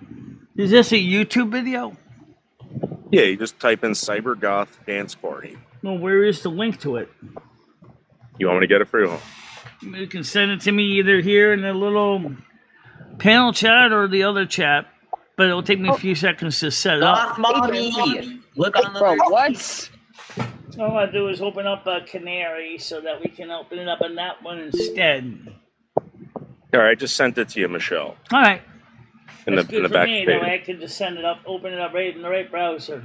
Is this a YouTube video? Yeah, you just type in Cyber Goth dance party. Well, where is the link to it? You want me to get it for you? You can send it to me either here in the little panel chat or the other chat, but it'll take me a few seconds to set it up. Mommy, look on the What? All I do is open up a canary so that we can open it up on that one instead. All right, just sent it to you, Michelle, All right. in That's the good for back me. page. That way I can just send it up, open it up right in the right browser.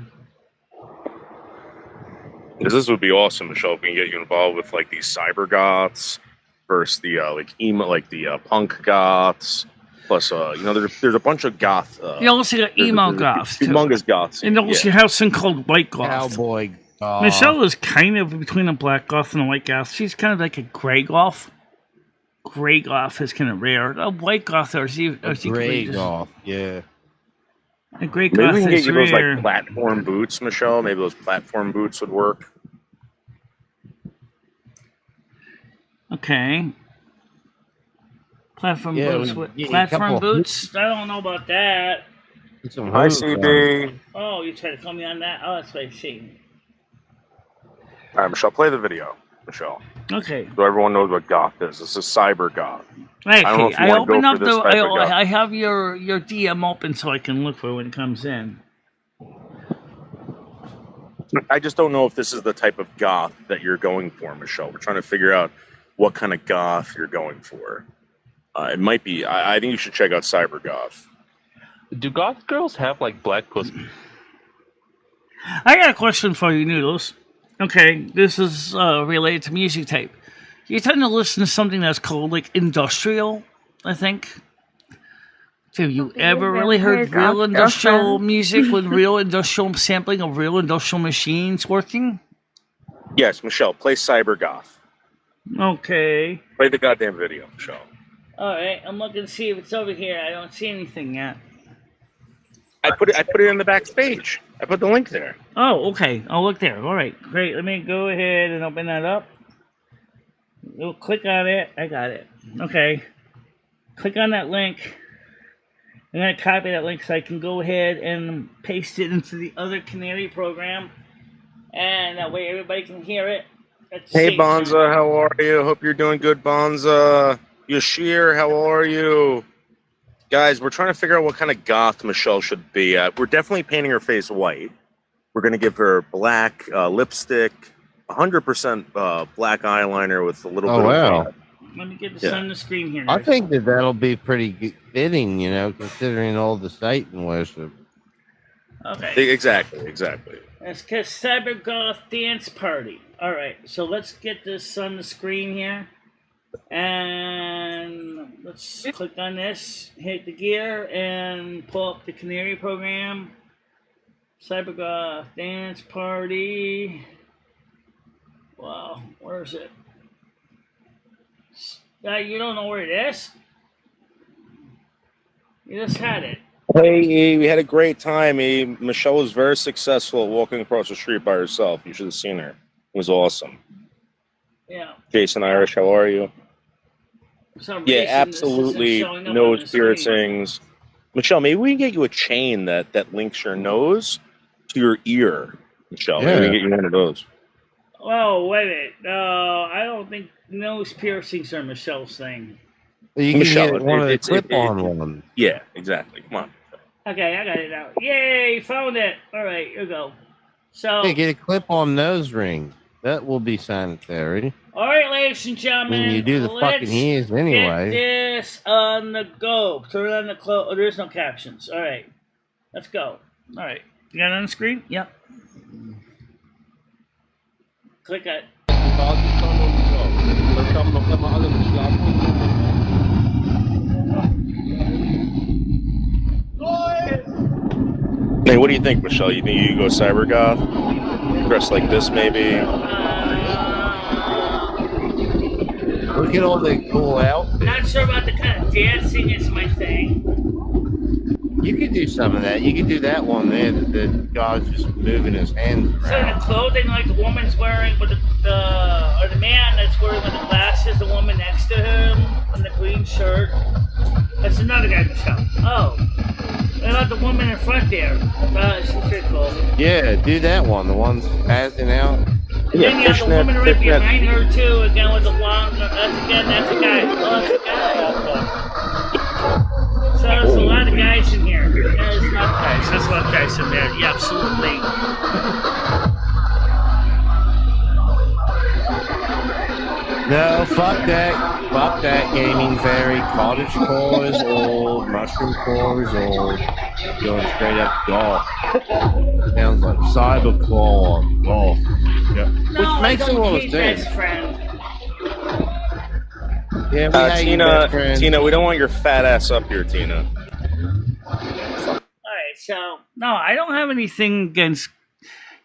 Because this would be awesome, Michelle. If we can get you involved with like these cyber goths versus the like emo, like the punk goths. Plus, there's a bunch of goth. You also got emo goths, too. humongous goths. And also you have some called white goth. Cowboy goth. Michelle is kind of between a black goth and a white goth. She's kind of like a gray goth. Gray goth is kind of rare. A white goth are Gray goth. Yeah. A gray Maybe goth we can get is you those rare. like platform boots, Michelle. Maybe those platform boots would work. Okay. Platform Yeah, boots. we- yeah, a Platform couple of- boots? I don't know about that. Get some Hi, hooves on. CB. Oh, you tried to call me on that? Oh, that's what I see. All right, Michelle, play the video, Michelle. Okay. So everyone knows what goth is. This is cyber goth. Okay. don't know if you I wanna open go up for this the. type of goth. I have your DM open so I can look for it when it comes in. I just don't know if this is the type of goth that you're going for, Michelle. We're trying to figure out what kind of goth you're going for. It might be. I think you should check out cyber goth. Do goth girls have like black pussy? I got a question for you, Noodles. Okay, this is related to music tape. You tend to listen to something that's called like industrial, I think. Have you ever really heard real industrial music with real industrial sampling of real industrial machines working? Yes, Michelle, play cyber goth. Okay. Play the goddamn video, Michelle. All right, I'm looking to see if it's over here. I don't see anything yet. I put it in the backstage. I put the link there. Oh, okay. I'll look there. All right, great. Let me go ahead and open that up. You'll click on it. I got it. Okay. Click on that link. I'm going to copy that link so I can go ahead and paste it into the other Canary program. And that way everybody can hear it. at the Hey, same time. Bonza, how are you? Hope you're doing good, Bonza. Yashir, how are you? Guys, we're trying to figure out what kind of goth Michelle should be. We're definitely painting her face white. We're going to give her black lipstick, 100% black eyeliner with a little Oh, bit wow. Let me get this Yeah. on the screen here. I think that'll be pretty fitting, considering all the Satan worship. Okay. Exactly. It's Cyber Goth Dance Party. All right, so let's get this on the screen here. And let's click on this, hit the gear, and pull up the Canary program. Cyber Goth Dance Party. Wow, where is it? You don't know where it is? You just had it. Hey, E, we had a great time. E. Michelle was very successful at walking across the street by herself. You should have seen her. It was awesome. Yeah. Jason Irish, how are you? For some Yeah, reason, this isn't absolutely. showing up on the Nose screen. piercings. Michelle, maybe we can get you a chain that links your nose to your ear. Michelle, maybe we can get you one of those. Oh, wait a minute. I don't think nose piercings are Michelle's thing. You can Michelle, get one of the it's- clip-on ones. Yeah, exactly. Come on. Okay, I got it now. Yay, found it. All right, here we go. So, Hey, get a clip-on nose ring. That will be sanitary. All right, ladies and I gentlemen, mean, you do the let's fucking ears anyway. get this on the go. Turn on the oh, there's no captions. All right, let's go. All right, you got it on the screen? Yep. Click it. Hey, what do you think, Michelle? You think you go cyber goth? Dress like this, maybe? Look at all the cool outfits. Not sure about the kind of dancing is my thing. You could do some of that. You could do that one there. The guy's just moving his hands So around. the clothing like the woman's wearing with or the man that's wearing with the glasses, the woman next to him in the green shirt. That's another guy, Michelle. Oh. What about the woman in front there? She's pretty cool. Yeah, do that one. The one's passing out. And then you have the woman right behind her too, again with the long. That's a guy. Oh, that's a guy. So there's a lot of guys in here. There's a lot of guys. There's a lot of guys in there. Yeah, absolutely. No, fuck that. Fuck that gaming fairy. Cottage core is old. Mushroom core is old. Going straight up golf. Sounds like cyber core golf. Yeah. No, Which makes I a don't lot of hate sense. best friend. Yeah, we hate you, best friend. Tina, we don't want your fat ass up here, Tina. Alright, so no, I don't have anything against.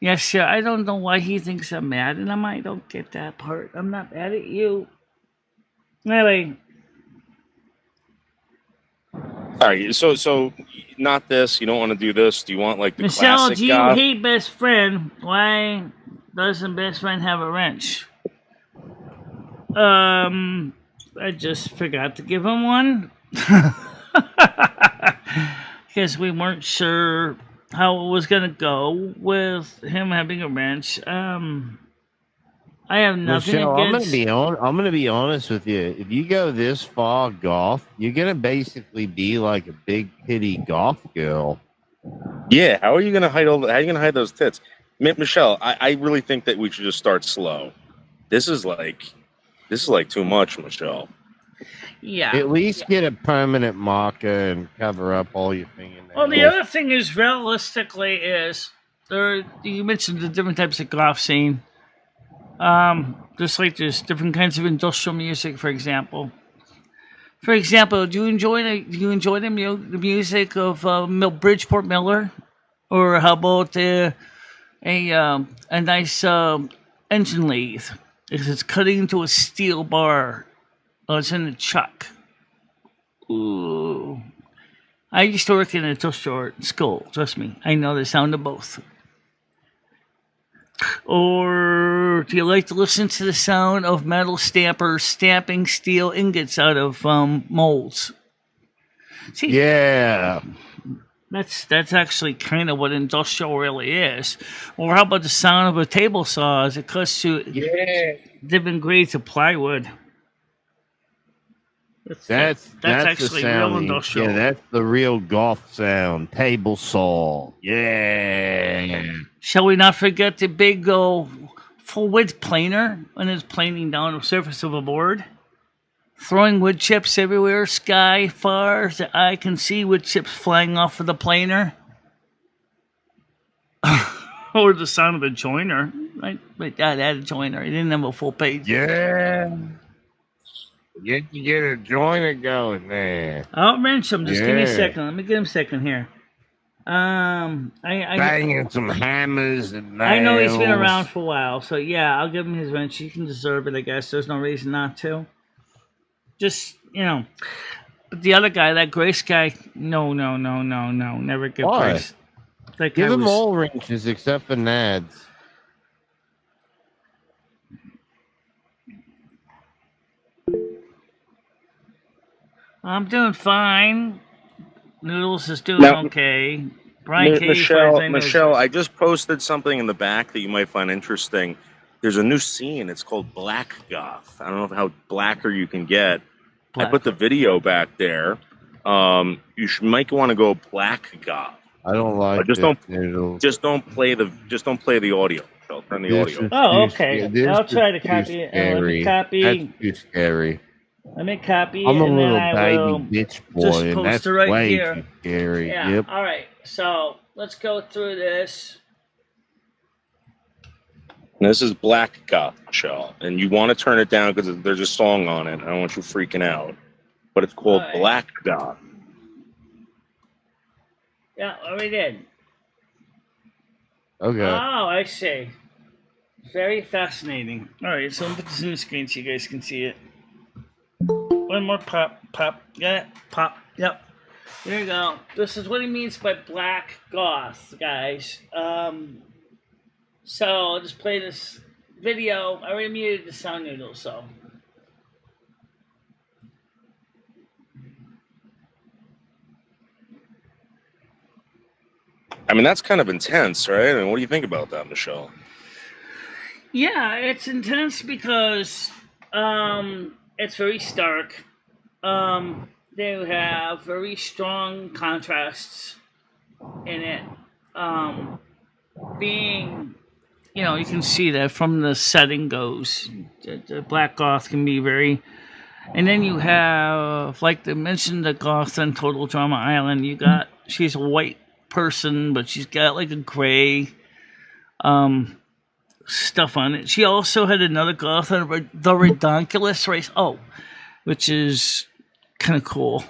Yes, sir. I don't know why he thinks I'm mad at him. I don't get that part. I'm not mad at you. Anyway. All right, so not this. You don't want to do this. Do you want like the Michelle, classic do you goth? hate best friend? Why doesn't best friend have a wrench? I just forgot to give him one. Because we weren't sure how it was gonna go with him having a wrench. I have nothing Michelle, against. I'm gonna be honest with you. If you go this far goth, you're gonna basically be like a big titty goth girl. Yeah, how are you gonna hide how are you gonna hide those tits? Michelle, I really think that we should just start slow. This is like too much, Michelle. Yeah. At least get a permanent marker and cover up all your fingernails. Well, the other thing is, realistically, is you mentioned the different types of goth scene. Just like there's different kinds of industrial music, for example. For example, do you enjoy the music of Bridgeport Miller, or how about a nice engine lathe? It's cutting into a steel bar. Oh, it's in a chuck. Ooh. I used to work in a industrial school. Trust me, I know the sound of both. Or do you like to listen to the sound of metal stampers stamping steel ingots out of molds? See, Yeah. that's actually kind of what industrial really is. Or how about the sound of a table saw as it cuts to different grades of plywood? That's actually the real sound. industrial. Yeah, that's the real goth sound. Table saw. Yeah. Shall we not forget the big full width planer when it's planing down the surface of a board? Throwing wood chips everywhere, sky far as the eye can see wood chips flying off of the planer. Or the sound of a joiner. My dad had a joiner. He didn't have a full page. Yeah. Get a joiner going there. I'll wrench him. Just give me a second. Let me get him a second here. Banging some hammers and nails. I know he's been around for a while, so yeah, I'll give him his wrench. He can deserve it, I guess. There's no reason not to. Just, But the other guy, that Grace guy, no. Never give Why? Grace. That guy Give them was- all wrenches except for Nads. I'm doing fine. Noodles is doing Now, okay. Brian K. as far as I know, Michelle, I just posted something in the back that you might find interesting. There's a new scene. It's called Black Goth. I don't know how blacker you can get. I put the video back there. Might want to go Black Goth. I don't like Just it. don't play the audio. Michelle. Turn the This audio. is Oh, too okay. sca- this I'll is try to too copy it. Let me scary. copy. That's too scary. Let me copy I'm it, a and then little I baby will bitch just boy, and post that's it right way here. too scary. Yeah. Yep. All right. So let's go through this. And this is Black Goth, Michelle. And you want to turn it down because there's a song on it. I don't want you freaking out. But it's called All right. Black Goth. Yeah, already did. Okay. Oh, I see. Very fascinating. All right, so I'll put this in the screen so you guys can see it. One more pop, pop, yeah, pop, yep. There you go. This is what he means by black goth, guys. So I'll just play this video. I already muted the sound noodle, so. I mean, that's kind of intense, right? I mean, what do you think about that, Michelle? Yeah, it's intense because it's very stark. They have very strong contrasts in it. Being, you can see that from the setting goes. The Black Goth can be very. And then you have, like they mentioned, the Goth on Total Drama Island. She's a white person, but she's got like a gray stuff on it. She also had another Goth on the Redonkulous race. Oh, which is kind of cool.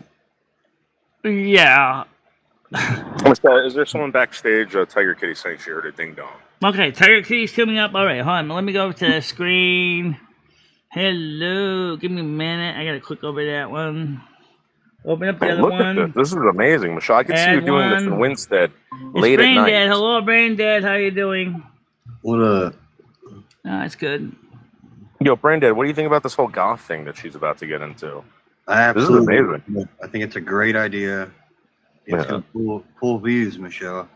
Yeah. Michelle, is there someone backstage? Tiger Kitty saying she heard a ding dong. Okay, Tiger Kitty's coming up. All right, hold on. Let me go to the screen. Hello. Give me a minute. I got to click over that one. Open up the other Look one. at this. This is amazing, Michelle. I could see you Add doing this in one. Winstead It's late at night. Braindad. Hello, Braindad. How you doing? What up? Oh, that's good. Yo, Brandon, what do you think about this whole goth thing that she's about to get into? Absolutely. This is amazing. I think it's a great idea. It's Yeah. going to pull views, Michelle.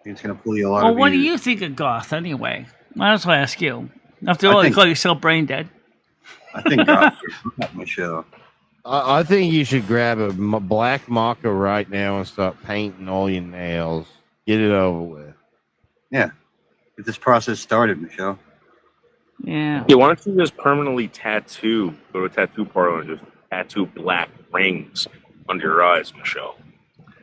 It's going to pull you a lot Well, of what do views. you think of goth anyway? Might as well ask you. After all, you call yourself Braindad. I think goth is up, Michelle. I think you should grab a black marker right now and start painting all your nails. Get it over with. Yeah. Get this process started, Michelle. Yeah. Yeah, why don't you just permanently go to a tattoo parlor and just tattoo black rings under your eyes, Michelle?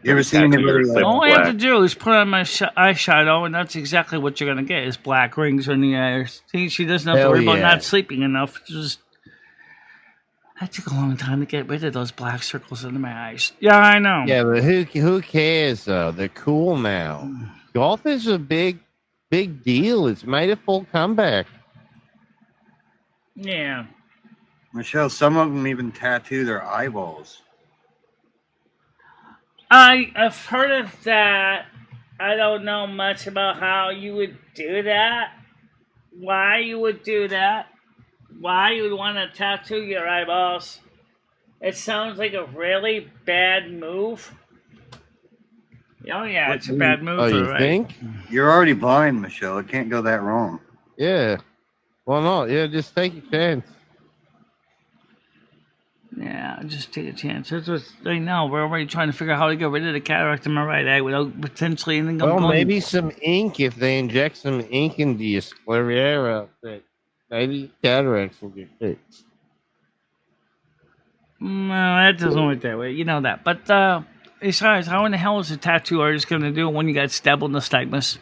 You ever seen anybody like All I have to do is put on my eyeshadow, and that's exactly what you're going to get, is black rings on the eyes. See, she doesn't have to worry about not sleeping enough. That took a long time to get rid of those black circles under my eyes. Yeah, I know. Yeah, but who cares, though? They're cool now. Golf is a big deal. It's made a full comeback. Yeah. Michelle, some of them even tattoo their eyeballs. I've heard of that. I don't know much about how you would do that. Why you would do that. Why you would want to tattoo your eyeballs. It sounds like a really bad move. Oh, yeah, it's a bad move. Oh, you right? think? You're already blind, Michelle. It can't go that wrong. Yeah. Well, no. Yeah, just take a chance. Yeah, just take a chance. That's what right now we're already trying to figure out how to get rid of the cataract in my right eye without potentially anything going. Well, maybe some ink. If they inject some ink into your sclera, that maybe cataracts will get fixed. No, that doesn't work that way. You know that. But besides, how in the hell is a tattoo artist going to do it when you got stabbed in the nystagmus?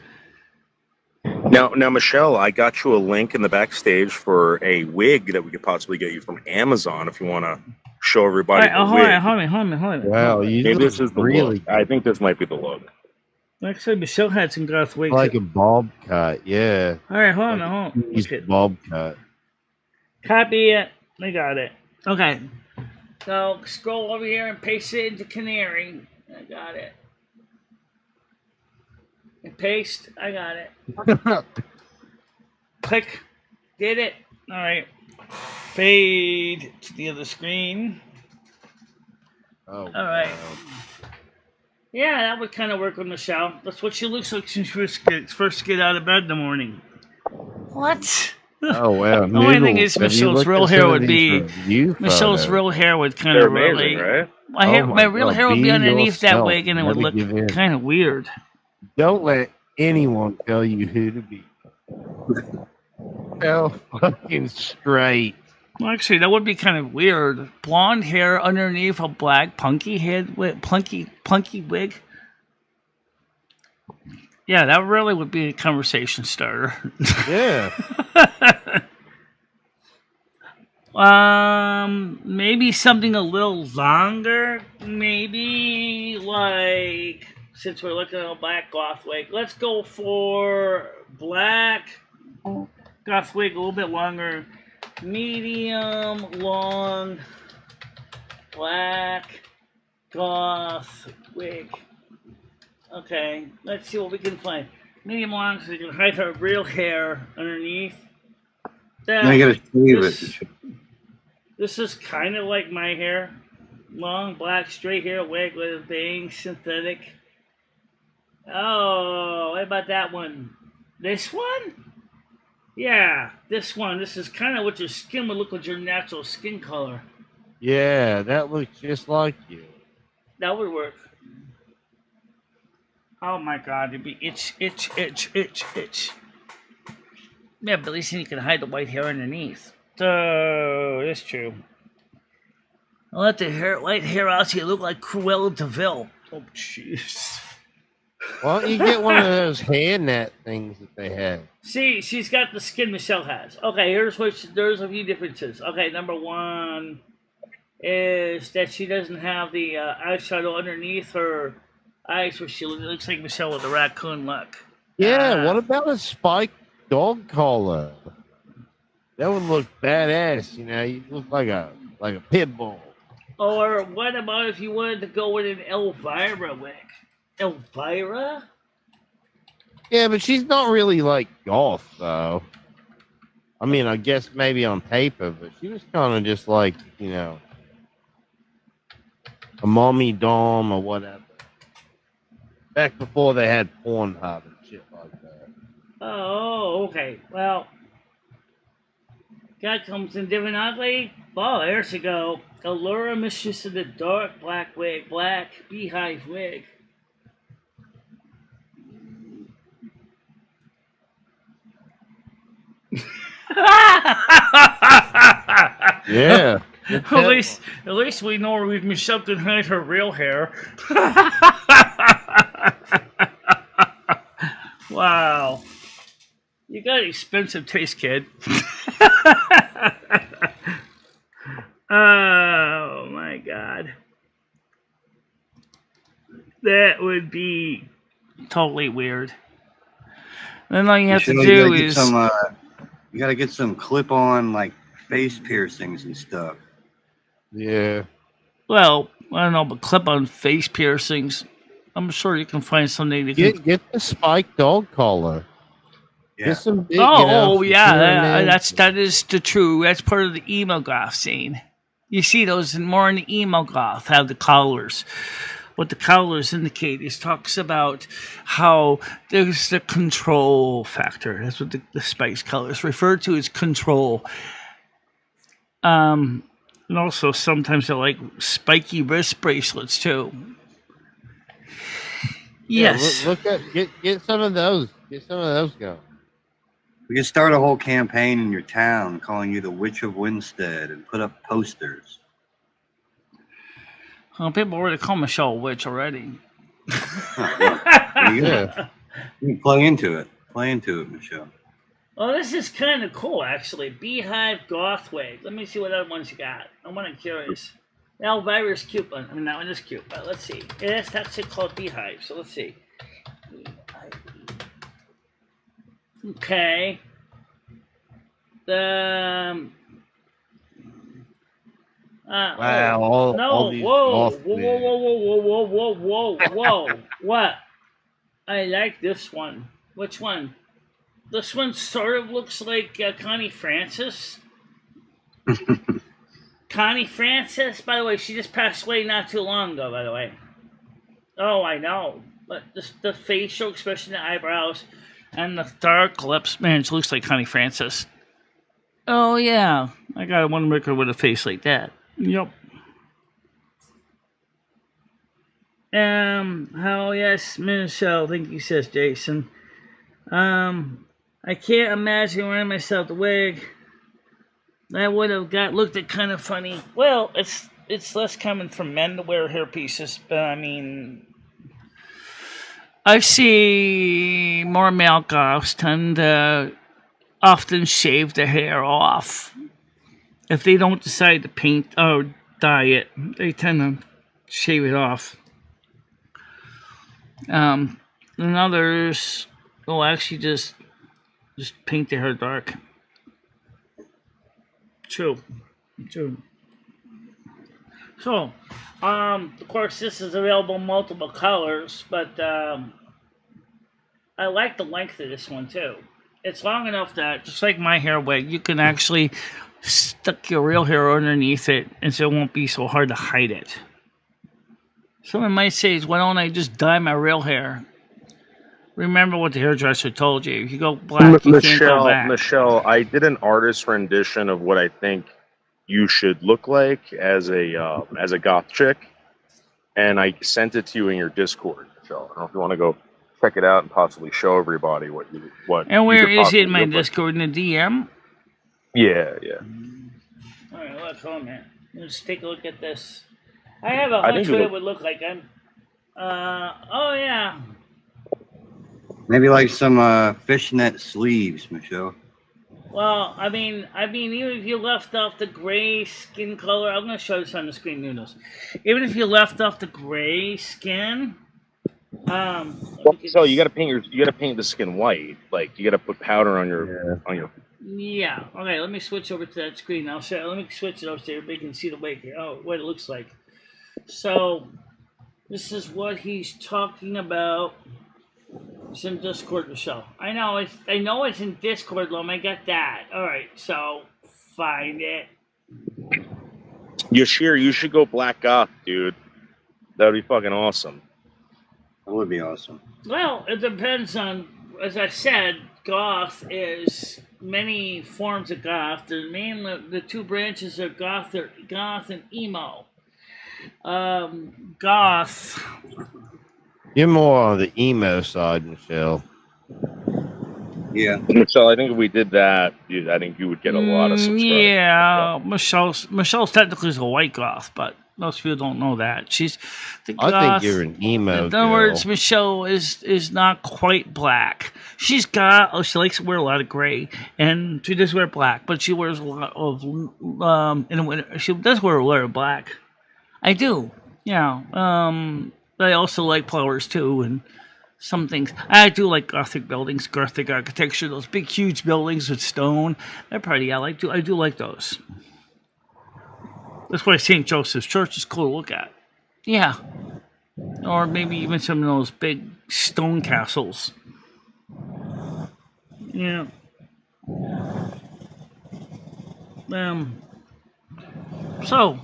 Now, Michelle, I got you a link in the backstage for a wig that we could possibly get you from Amazon if you want to show everybody the wig. Hold on. Wow, maybe this is the really look. I think this might be the look. Actually, Michelle had some goth wigs. like a bob cut. Yeah. All right, hold on. He's Okay. bob cut. Copy it. I got it. Okay. So scroll over here and paste it into Canary. I got it. And paste. I got it. Click. Did it. All right. Fade to the other screen. Oh. All right. Yeah, that would kind of work with Michelle. That's what she looks like since she first get out of bed in the morning. What? Oh wow. The only thing is Have you Michelle's looked real at some hair of would these be review Michelle's photos? real hair would kind They're of really. amazing, right? My real God, hair would be be underneath that yourself. wig, and it would Never look give in. kind of weird. Don't let anyone tell you who to be. Hell, fucking straight. Well, actually, that would be kind of weird. Blonde hair underneath a black punky head with punky wig. Yeah, that really would be a conversation starter. Yeah. Maybe something a little longer. Maybe like since we're looking at a black goth wig, let's go for black goth wig a little bit longer. Medium long black goth wig. Okay, let's see what we can find. Medium long so you can hide her real hair underneath. Now you gotta shave This, it. this is kind of like my hair. Long, black, straight hair, wig with a bang, synthetic. Oh, what about that one? This one? Yeah, this one. This is kind of what your skin would look with your natural skin color. Yeah, that looks just like you. That would work. Oh my god, it'd be itch. Yeah, but at least you can hide the white hair underneath. So, it's true. I'll let the white hair out so you look like Cruella DeVille. Oh, jeez. Why don't you get one of those hair net things that they have? See, she's got the skin Michelle has. Okay, there's a few differences. Okay, number one is that she doesn't have the eyeshadow underneath her eyes where she looks like Michelle with a raccoon look. Yeah, what about a spiked dog collar? That would look badass, you know. You look like a pit bull. Or what about if you wanted to go with an Elvira wig? Elvira? Yeah, but she's not really like goth, though. I mean, I guess maybe on paper, but she was kind of just like, you know, a mommy dom or whatever. Back before they had Pornhub and shit like that. Oh, okay. Well, that comes in different ugly. Oh, there she go. Allura Mistress of the Dark Black Wig. Black beehive wig. Yeah. At least we know where Michelle can hide her real hair. Wow. You got expensive taste, kid. Oh my god. That would be totally weird. Then all you have to do is You gotta get some clip-on like face piercings and stuff. Yeah. well, I don't know, but clip-on face piercings. I'm sure you can find something that can. Get the spiked dog collar. Yeah. Get some big, Yeah, that is the true. That's part of the emo goth scene. You see those more in the emo goth have the collars. What the collars indicate is talks about how there's the control factor. That's what the spice colors refer to as control. And also sometimes they're like spiky wrist bracelets too. Yes. Yeah, look at get some of those. Get some of those going. We could start a whole campaign in your town calling you the Witch of Winstead and put up posters. Well, people already call Michelle a witch already. Yeah. You can play into it. Play into it, Michelle. Oh, this is kind of cool, actually. Beehive Goth Wig. Let me see what other ones you got. I'm kind of curious. Elvira's cute one. I mean, that one is cute, but let's see. It's actually called Beehive, so let's see. Okay. Wow. Whoa, whoa. What? I like this one. Which one? This one sort of looks like Connie Francis. Connie Francis, by the way, she just passed away not too long ago, by the way. Oh, I know. But the facial expression, the eyebrows, and the dark lips, man, she looks like Connie Francis. Oh, yeah. I got one record with a face like that. Yep. How yes, Michelle, thank you, says Jason. I can't imagine wearing myself the wig. That would have looked at kind of funny. Well, it's less common for men to wear hair pieces, but I mean, I see more male goths tend to often shave their hair off. If they don't decide to paint or dye it, they tend to shave it off. And others will actually just paint their hair dark. True. So, of course, this is available in multiple colors, but I like the length of this one too. It's long enough that, just like my hair wig, you can actually stick your real hair underneath it, and so it won't be so hard to hide it. Someone might say, why don't I just dye my real hair? Remember what the hairdresser told you. If you go black, you can't go back. Michelle, I did an artist rendition of what I think you should look like as a goth chick, and I sent it to you in your Discord, Michelle. I don't know if you want to go check it out and possibly show everybody what. And where you could is it in my possibly look Discord? In the DM? like. Yeah. All right, let's hold on. Let's take a look at this. I have a hunch what it would look like. Oh yeah. Maybe like some fishnet sleeves, Michelle. Well, I mean, even if you left off the gray skin color, I'm gonna show this on the screen, noodles. Even if you left off the gray skin, So you gotta paint the skin white. Like you gotta put powder on your Yeah. Okay. Let me switch over to that screen. I'll show. Let me switch it over so everybody can see the wig here. Oh, what it looks like. So, this is what he's talking about. It's in Discord, Michelle. I know it's in Discord, Lom. I got that. All right. So, find it. Yashir, you should go black goth, dude. That would be fucking awesome. That would be awesome. Well, it depends on. As I said, goth is many forms of goth. The two branches of goth are goth and emo. Goth. You're more on the emo side, Michelle. Yeah. Michelle, I think if we did that, I think you would get a lot of subscribers. Yeah, Michelle's technically is a white goth, but most people don't know that. She's the goth. I think you're an emo. In other words, Michelle is not quite black. She's got. Oh, she likes to wear a lot of gray, and she does wear black, but she wears a lot of in the winter. She does wear a lot of black. I do. Yeah. But I also like flowers too, and some things. I do like Gothic buildings, Gothic architecture. Those big, huge buildings with stone. They're pretty. I do like those. That's why St. Joseph's Church is cool to look at. Yeah. Or maybe even some of those big stone castles. Yeah. So,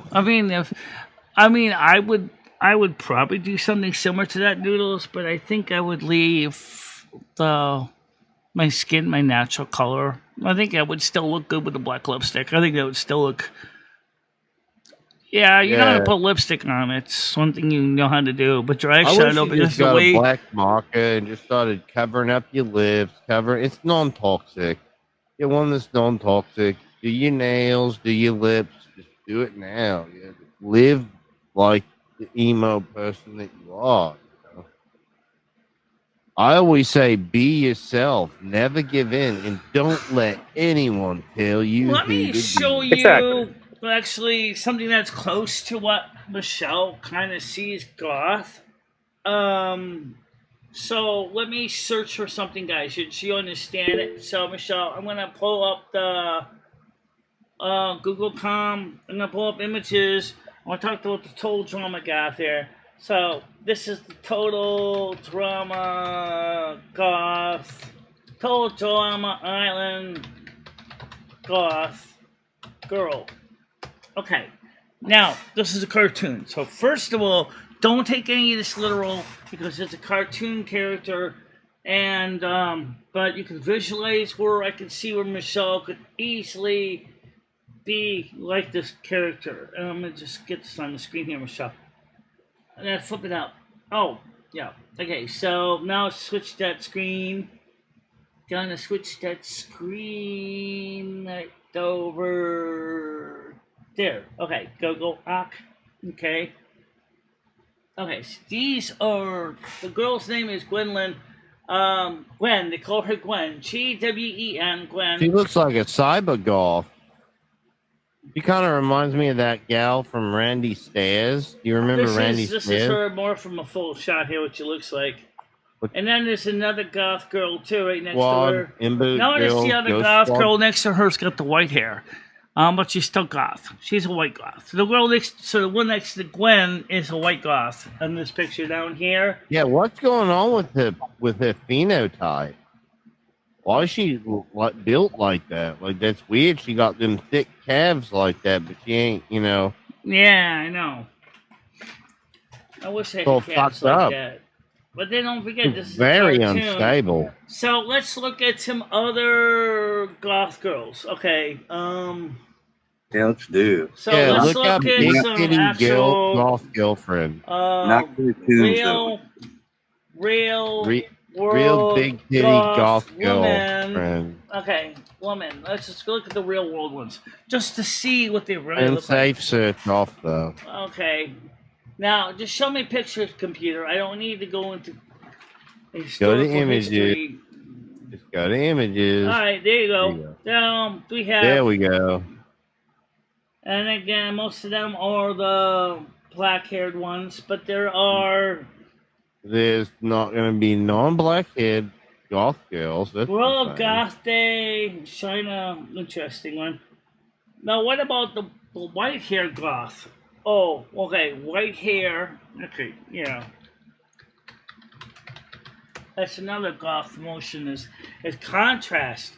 I would probably do something similar to that, Noodles, but I think I would leave my skin my natural color. I think I would still look good with the black lipstick. I think that would still look. Yeah, you know how to put lipstick on. It's one thing you know how to do, but your eyeshadow because just the got way. a black marker and just started covering up your lips. It's non-toxic. Get one that's non-toxic. Do your nails. Do your lips. Just do it now. Yeah. Live like the emo person that you are. You know? I always say, be yourself. Never give in, and don't let anyone tell you. Let me show you. Exactly. Actually, something that's close to what Michelle kind of sees goth. So let me search for something, guys. So you understand it. So Michelle, I'm gonna pull up the Google.com. I'm gonna pull up images. I want to talk about the total drama goth here. So this is the total drama goth, total drama island goth girl. Okay, now this is a cartoon. So first of all, don't take any of this literal because it's a cartoon character, and but you can visualize where I can see where Michelle could easily be like this character. And I'm gonna just get this on the screen here, Michelle. And then flip it out. Oh, yeah. Okay, so now switch that screen Gonna switch that screen right over there. Okay, go up. Okay. Okay, so these are the girl's name is Gwendolyn. Gwen, they call her Gwen. Gwen, Gwen. She looks like a cyber golf. She kind of reminds me of that gal from Randy Stairs. Do you remember Randy This Stairs? is her more from a full shot here, what she looks like. And then there's another goth girl too, right next to her. Notice the other goth girl next to her's got the white hair, but she's still goth. She's a white goth. The girl the one next to Gwen is a white goth in this picture down here. Yeah, what's going on with her phenotype? Why is she built like that? Like, that's weird. She got them thick calves like that, but she ain't, you know. Yeah, I know. I wish I had calves like that. But then don't forget, this is very unstable. So let's look at some other goth girls. Okay. Yeah, let's do. So let's look up at Big some Titty actual Goth Girlfriend. Not real Big Titty Goth Girlfriend. Okay, woman. Let's just look at the real world ones, just to see what they really And look like. safe search off though. Okay. Now, just show me pictures, computer. I don't need to go into Go to images. history. Just go to images. All right, there you go. We have. There we go. And again, most of them are the black-haired ones, but there are. There's not going to be non-black-haired goth girls. World Goth Day, China, interesting one. Now, what about the white-haired goth? Oh, okay, white hair. Okay, yeah. That's another goth motion is contrast.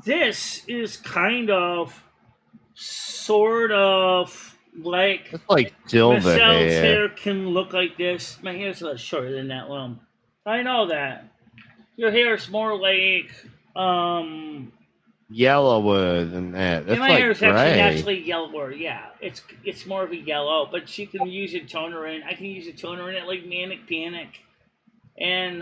This is kind of, sort of like. It's like silver Michelle's hair. hair can look like this. My hair's a lot shorter than that one. I know that. Your hair is more like Yellower than that. That's my like hair is gray. actually yellower. Yeah, it's more of a yellow, but she can use a toner in. I can use a toner in it like Manic Panic, and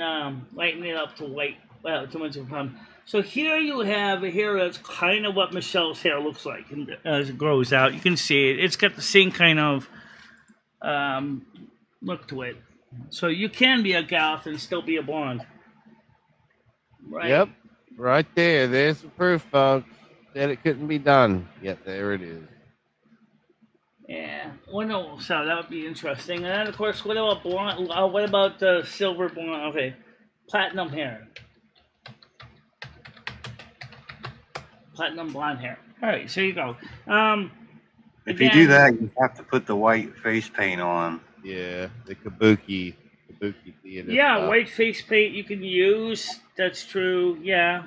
lighten it up to white. Well, too much of a problem. So here you have a hair that's kind of what Michelle's hair looks like, and as it grows out, you can see it. It's got the same kind of look to it. So you can be a goth and still be a blonde. Right. Yep. Right there. There's the proof, folks. That it couldn't be done. Yet there it is. Yeah. Well, no. So that would be interesting. And then, of course, what about blonde? What about silver blonde? Okay, platinum hair. Platinum blonde hair. All right. So you go. If you do that, you have to put the white face paint on. Yeah, the kabuki theater. Yeah, stuff. white face paint you can use. That's true. Yeah.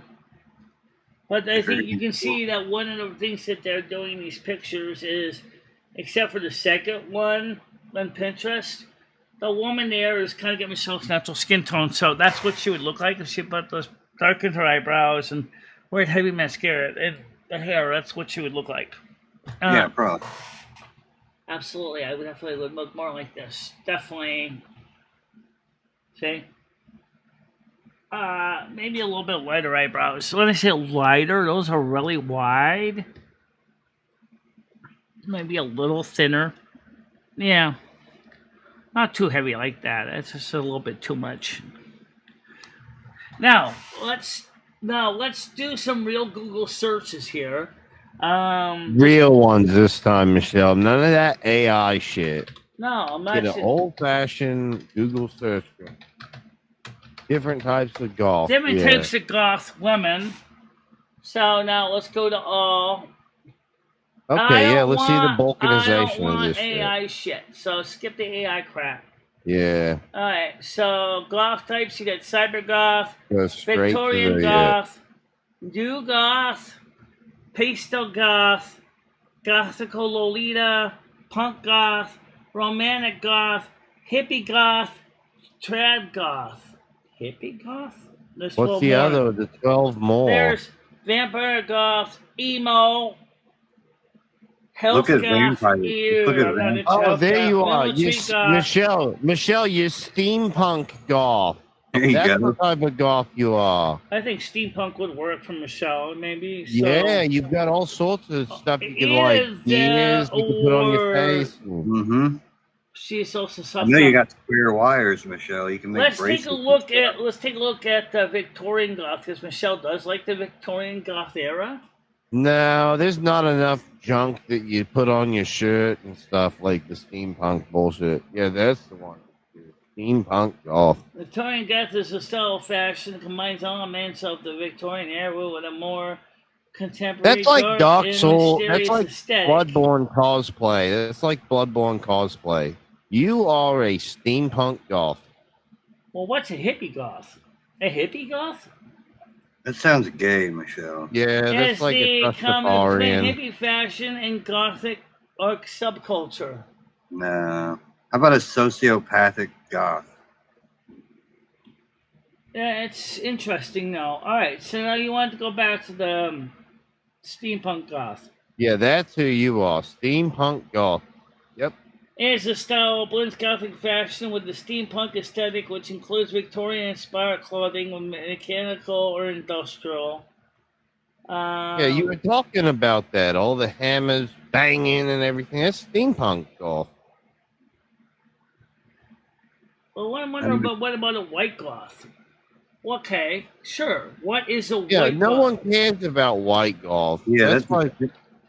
But I think you can see that one of the things that they're doing in these pictures is, except for the second one on Pinterest, the woman there is kind of getting Michelle's natural skin tone. So that's what she would look like if she put those darkened her eyebrows and wear heavy mascara and the hair. That's what she would look like. Yeah, probably. Absolutely. I would definitely would look more like this. Definitely. See? Maybe a little bit wider eyebrows. So when I say lighter, those are really wide. Maybe a little thinner. Yeah. Not too heavy like that. That's just a little bit too much. Now, let's do some real Google searches here. Real ones this time, Michelle. None of that AI shit. No, I'm not. Get an old-fashioned Google search. Different types of golf. Different types of goth women. So now let's go to all. Okay, yeah, let's see the balkanization I don't want of this AI shit. So skip the AI crap. Yeah. All right, so goth types, you got cyber goth, Go straight Victorian to the, goth, new goth, pastel goth, gothical Lolita, punk goth, romantic goth, hippie goth, trad goth. Hippie goth? There's What's the more. other? The 12 more. There's vampire goth, emo, health Look at goth. vampires. Ew, Look at I'm not vampires. into Oh, health there goth. you are. Military You, goth. Michelle, you steampunk golf. There you That's go. what type of goth you are. I think steampunk would work for Michelle, maybe. So, Yeah, you've got all sorts of stuff you can like is ears you can put on your or face. And, Mm-hmm. she's also I know you suspect. got square wires, Michelle. You can make Let's take bracelets. a and look stuff. at the Victorian goth because Michelle does like the Victorian goth era. no, there's not enough junk that you put on your shirt and stuff like the steampunk bullshit. Yeah, that's the one. Steampunk goth. Victorian goth is a style of fashion that combines elements of the Victorian era with a more contemporary, That's like dark, Dark and Soul. That's mysterious like aesthetic. Bloodborne cosplay. That's like Bloodborne cosplay. You are a steampunk goth. Well, what's a hippie goth? A hippie goth? That sounds gay, Michelle. Yeah, that's It's like a the common between Rastafarian. hippie fashion and gothic arc subculture. No. How about a sociopathic goth? Yeah, it's interesting though. All right, so now you want to go back to the steampunk goth. Yeah, that's who you are. Steampunk goth. Yep. It's a style that blends gothic fashion with the steampunk aesthetic, which includes Victorian-inspired clothing with mechanical or industrial. Yeah, you were talking about that. All the hammers banging and everything. That's steampunk goth. Well, what I'm wondering about, what about a white goth? Okay, sure. What is a Yeah, white no goth? one cares about white goth. Yeah, that's like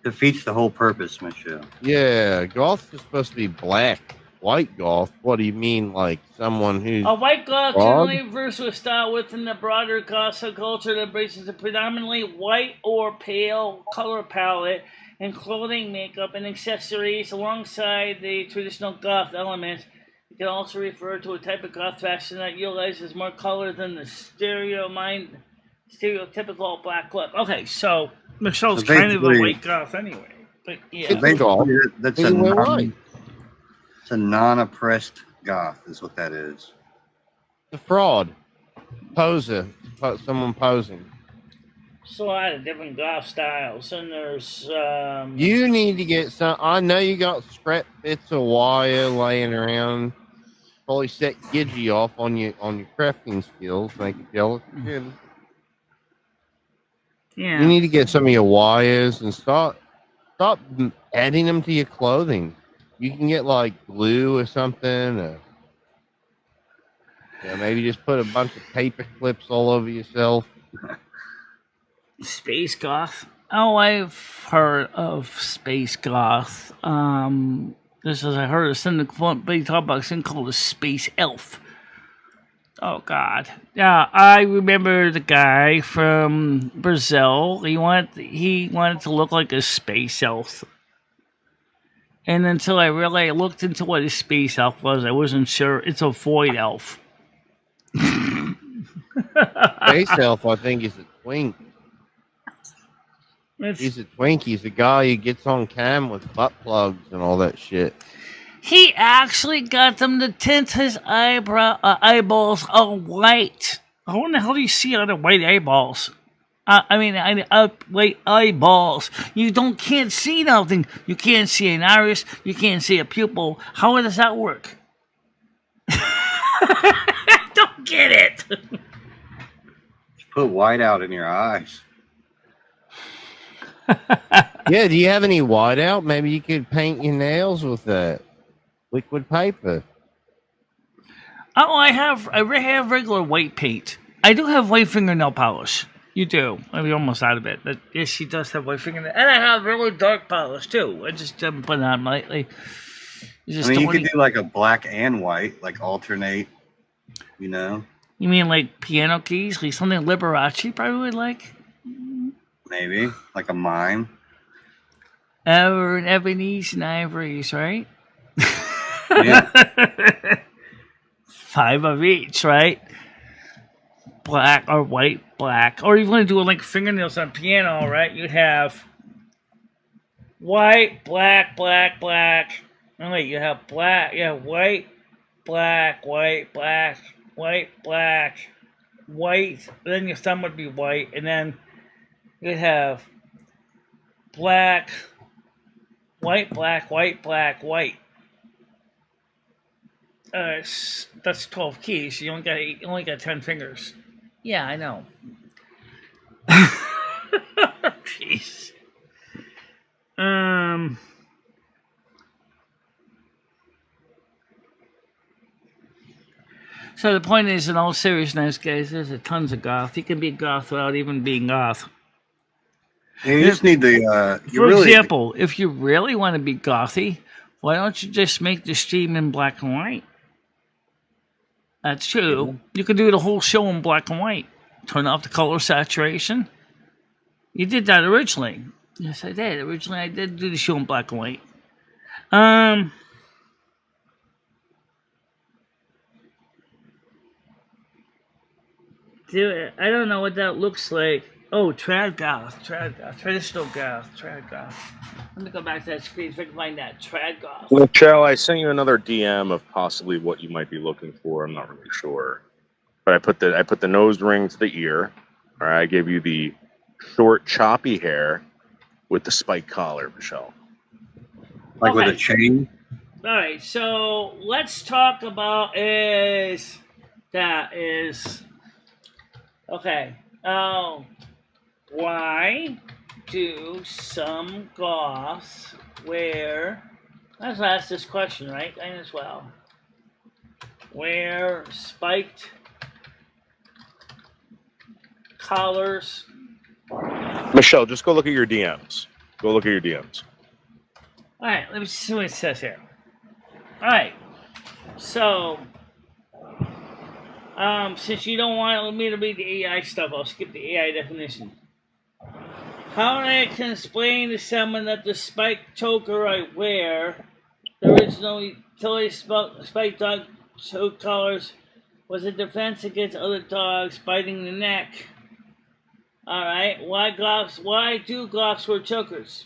defeats the whole purpose, Michelle. yeah, goth is supposed to be black. White goth. What do you mean, like someone who's A white goth broad? generally refers to a style within the broader goth subculture that embraces a predominantly white or pale color palette and clothing, makeup, and accessories alongside the traditional goth elements. It can also refer to a type of goth fashion that utilizes more color than the stereotypical black look. Okay, so Michelle's So kind of a basically- white goth anyway. But yeah. So basically, that's a Anyway, why? it's a non-oppressed goth, is what that is. The fraud. Poser. Someone posing. So a lot of different goth styles, and there's You need to get some. I know you got scrap bits of wire laying around. Probably set Gidgey off on your crafting skills. Make it jealous. Again. yeah. You need to get some of your wires and stop adding them to your clothing. You can get like glue or something. Or, maybe just put a bunch of paper clips all over yourself. Space goth. Oh, I've heard of space goth. This is I heard of somebody talk about something called a space elf. Oh God, yeah, I remember the guy from Brazil. He wanted to look like a space elf. And until I really looked into what a space elf was, I wasn't sure. It's a void elf. Space elf, I think, is a twink. He's a twink. He's a guy who gets on cam with butt plugs and all that shit. He actually got them to tint his eyeballs white. How in the hell do you see out of white eyeballs? White eyeballs. You can't see nothing. You can't see an iris. You can't see a pupil. How does that work? I don't get it. Just put white out in your eyes. Yeah, do you have any whiteout? Maybe you could paint your nails with that liquid paper. Oh, I have regular white paint. I do have white fingernail polish. You do. I'm almost out of it. But yes, she does have white fingernail. And I have really dark polish, too. I just haven't put it on lately. You could do like a black and white, like alternate, you know? You mean like piano keys? Like something Liberace probably would like? Maybe. Like a mime. Ebony's and ivories, right? Yeah. 5 of each, right? Black or white, black. Or if you want to do like fingernails on piano, right? You'd have white, black, black, black. Oh, wait, you have black. Yeah, white, black, white, black, white, black, white. Then your thumb would be white. And then you'd have black, white, black, white, black, white. That's 12 keys. You only got 10 fingers. Yeah, I know. Jeez. So the point is, in all seriousness, guys, there's tons of goth. You can be goth without even being goth. You just need the. For example, if you really want to be gothy, why don't you just make the stream in black and white? That's true. Yeah. You could do the whole show in black and white. Turn off the color saturation. You did that originally. Yes, I did. Originally, I did do the show in black and white. Dude, I don't know what that looks like. Oh, trad goth, traditional goth, trad goth. Let me go back to that screen so I can find that trad goth. Michelle, I sent you another DM of possibly what you might be looking for. I'm not really sure, but I put the nose ring to the ear. All right, I gave you the short, choppy hair with the spike collar, Michelle. Like with a chain. All right, so let's talk about okay. Why do some goths wear? Let's ask this question, right? And as well, wear spiked collars. Michelle, just go look at your DMs. Go look at your DMs. All right, let me see what it says here. All right, so since you don't want me to read the AI stuff, I'll skip the AI definition. How I can explain to someone that the spike choker I wear, the original utility spike dog choke collars, was a defense against other dogs biting the neck. All right, why do goths wear chokers?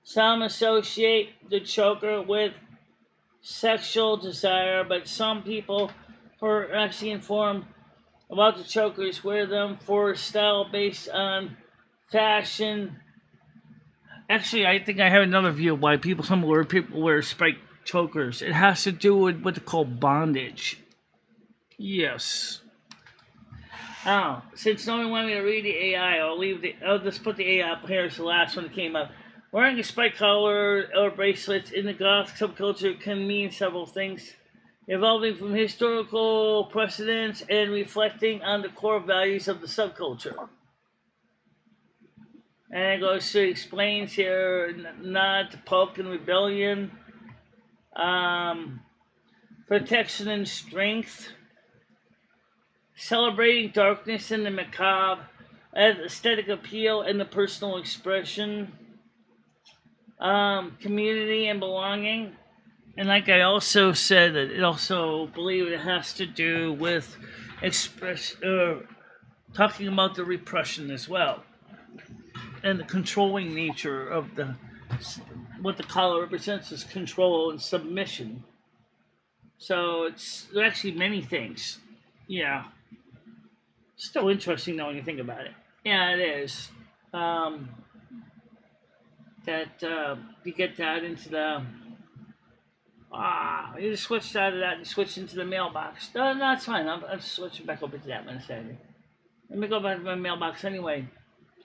Some associate the choker with sexual desire, but some people who are actually informed about the chokers wear them for style based on fashion. Actually, I think I have another view of why people wear spiked chokers. It has to do with what they call bondage. Yes. Oh, since no one wanted me to read the AI, I'll just put the AI up here. It's the last one that came up. Wearing a spike collar or bracelets in the goth subculture can mean several things, evolving from historical precedents and reflecting on the core values of the subculture. And it goes to explains here nod to pulk and rebellion, protection and strength, celebrating darkness and the macabre, aesthetic appeal and the personal expression, community and belonging. And like I also said, that it also believe it has to do with talking about the repression as well, and the controlling nature of what the collar represents is control and submission. So it's actually many things. Yeah. Still interesting though when you think about it. Yeah, it is. You get that into the you just switched out of that and switch into the mailbox. No, that's fine. I'm switching back over to that one second. Let me go back to my mailbox anyway.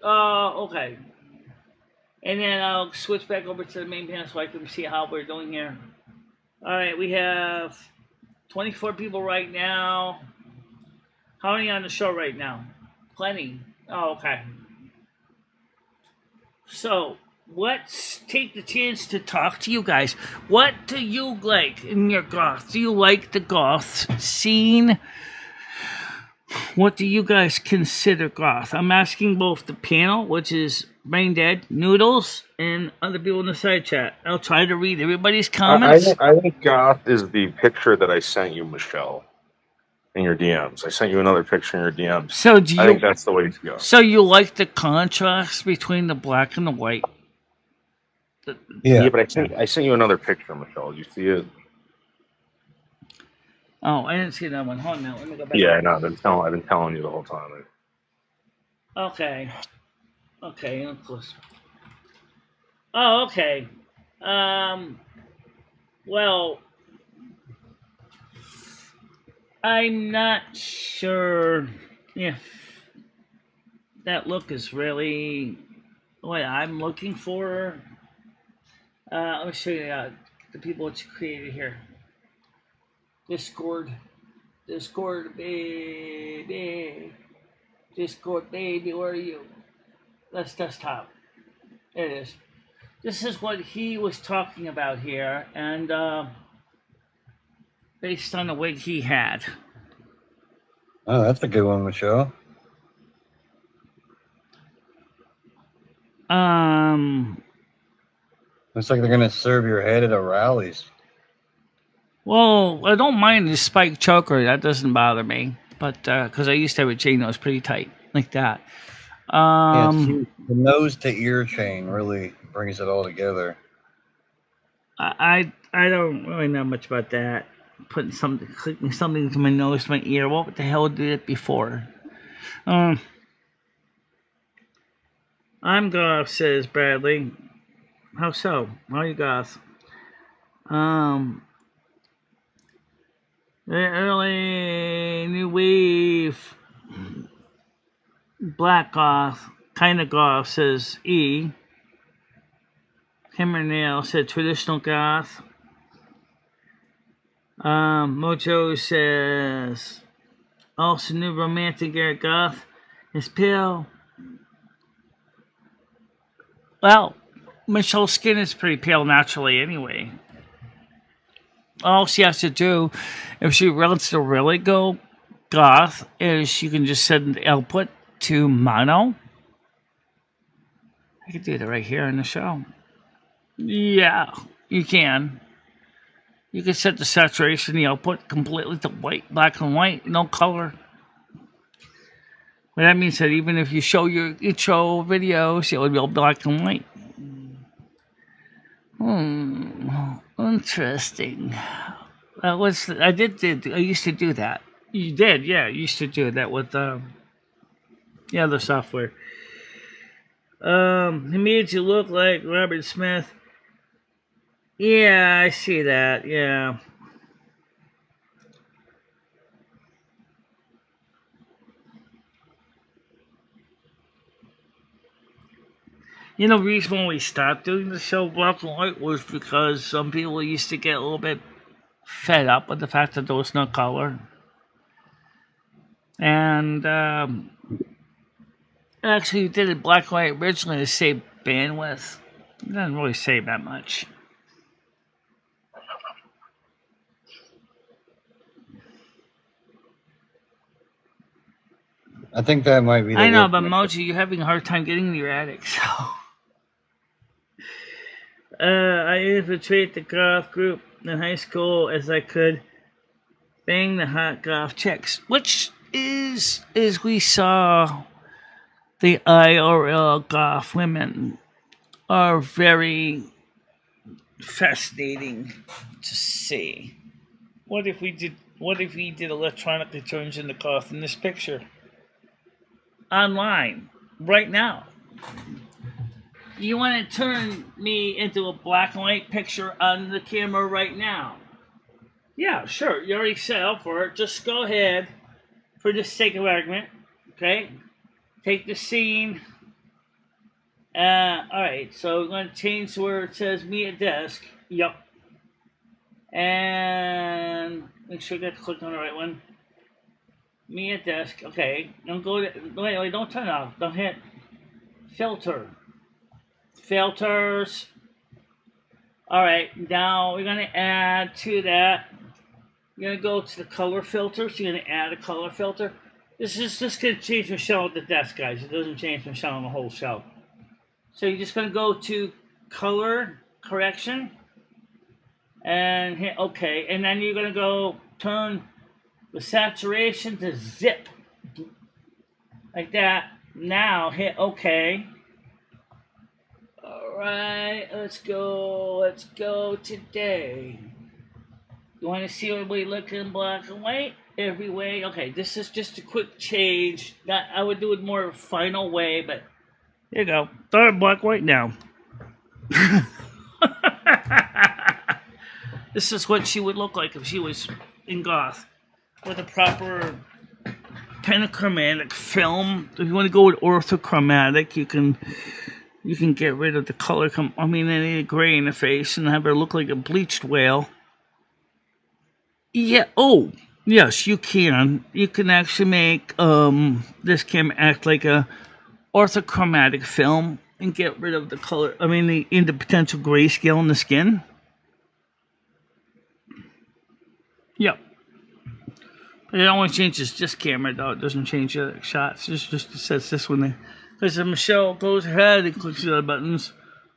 Okay. And then I'll switch back over to the main panel so I can see how we're doing here. All right, we have 24 people right now. How many on the show right now? Plenty. Oh, okay. So, let's take the chance to talk to you guys. What do you like in your goth? Do you like the goth scene? What do you guys consider goth? I'm asking both the panel, which is Brain Dead, Noodles, and other people in the side chat. I'll try to read everybody's comments. I think goth is the picture that I sent you, Michelle, in your DMs. I sent you another picture in your DMs. So I think that's the way to go. So you like the contrast between the black and the white? Yeah, but I sent you another picture, Michelle. You see it? Oh, I didn't see that one. Hold on now. Let me go back. Yeah, no, I've been telling you the whole time. Okay. Okay, of course. Oh, okay. Well, I'm not sure if that look is really what I'm looking for. Let me show you the people what you created here. Discord baby. Discord baby, where are you? That's desktop. There it is. This is what he was talking about here, and based on the wig he had. Oh, that's a good one, Michelle. Looks like they're gonna serve your head at a rallies. Well, I don't mind the spike choker. That doesn't bother me. But because I used to have a chain that was pretty tight, like that. Yeah, the nose to ear chain really brings it all together. I don't really know much about that. Clicking something to my nose, to my ear. What the hell did it before? I'm Goth, says Bradley. How so? How are you Goth? The early new wave black goth, kind of goth, says E. Kimbernail said traditional goth. Mojo says also new romantic Eric goth is pale. Well, Michelle's skin is pretty pale naturally anyway. All she has to do, if she wants to really go goth, is she can just send the output to mono. I can do that right here in the show. Yeah, you can. You can set the saturation, the output completely to white, black and white, no color. But that means that even if you show your intro videos, it would be all black and white. Interesting. I used to do that. You did, yeah. You used to do that with the other software. He made you look like Robert Smith. Yeah, I see that. Yeah. You know, the reason why we stopped doing the show black and white was because some people used to get a little bit fed up with the fact that there was no color. And actually, we did it black and white originally to save bandwidth. It doesn't really save that much. I think that might be. I know, but Moji, you're having a hard time getting to your attic, so. I infiltrate the goth group in high school as I could. Bang the hot goth chicks, which is, as we saw, the IRL goth women are very fascinating to see. What if we did electronically turns into goth in this picture? Online, right now. You want to turn me into a black and white picture on the camera right now? Yeah, sure. You already set up for it. Just go ahead, for the sake of argument. Okay? Take the scene. Alright, so we're going to change where it says me at desk. Yup. And make sure you get to click on the right one. Me at desk. Okay. Don't go to, wait, don't turn it off. Don't hit filter. Filters. Alright, now we're going to add to that. You're going to go to the color filters. You're going to add a color filter. This is just going to change Michelle at the desk, guys. It doesn't change Michelle on the whole show. So you're just going to go to color correction and hit OK. And then you're going to go turn the saturation to zip. Like that. Now hit OK. Alright, let's go today. You want to see everybody look in black and white? Every way. Okay, this is just a quick change. I would do it more final way, but here you go. Start black and white now. This is what she would look like if she was in goth. with a proper penachromatic film. If you want to go with orthochromatic, you can get rid of the color. Any gray in the face and have her look like a bleached whale. Yeah. Oh, yes, you can. You can actually make this camera act like a orthochromatic film and get rid of the color. The potential grayscale in the skin. Yep. But it only changes this camera, though. It doesn't change the other shots. It just says this one there. Because if Michelle goes ahead and clicks the other buttons,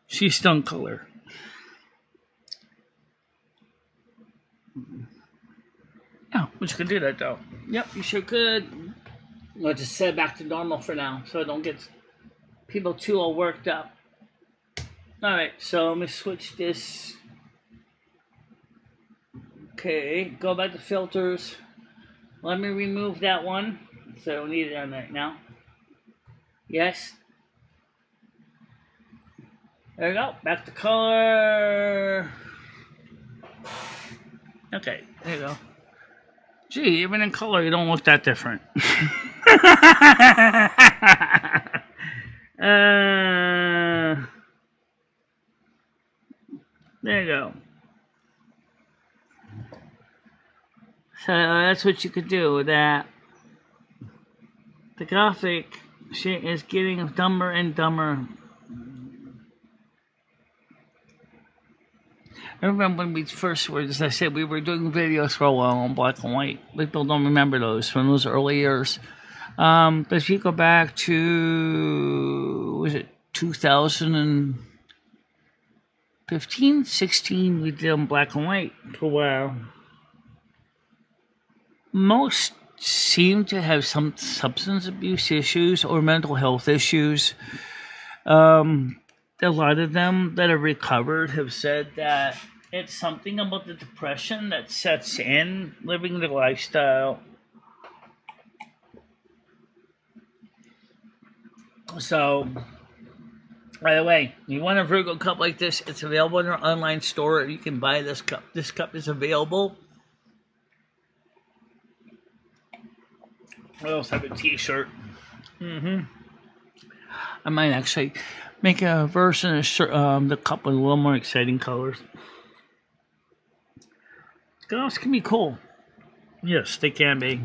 she's stun color. Yeah, but you can do that, though. Yep, you sure could. I'll just set it back to normal for now, so I don't get people too all worked up. Alright, so let me switch this. Okay, go back to filters. Let me remove that one. So I don't need it on right now. Yes. There we go. Back to color. Okay, there you go. Gee, even in color, you don't look that different. There you go. So that's what you could do with that. The Gothic shit is getting dumber and dumber. I remember when we first were, as I said, we were doing videos for a while on black and white. People don't remember those from those early years. But if you go back to, was it 2015, 16, we did them black and white for a while. Most seem to have some substance abuse issues or mental health issues. A lot of them that have recovered have said that it's something about the depression that sets in living the lifestyle. So, by the way, you want a Virgo cup like this, it's available in our online store. You can buy this cup. This cup is available. I also have a t-shirt. I might actually make a version of the cup with a little more exciting colors. Goths can be cool. Yes, they can be.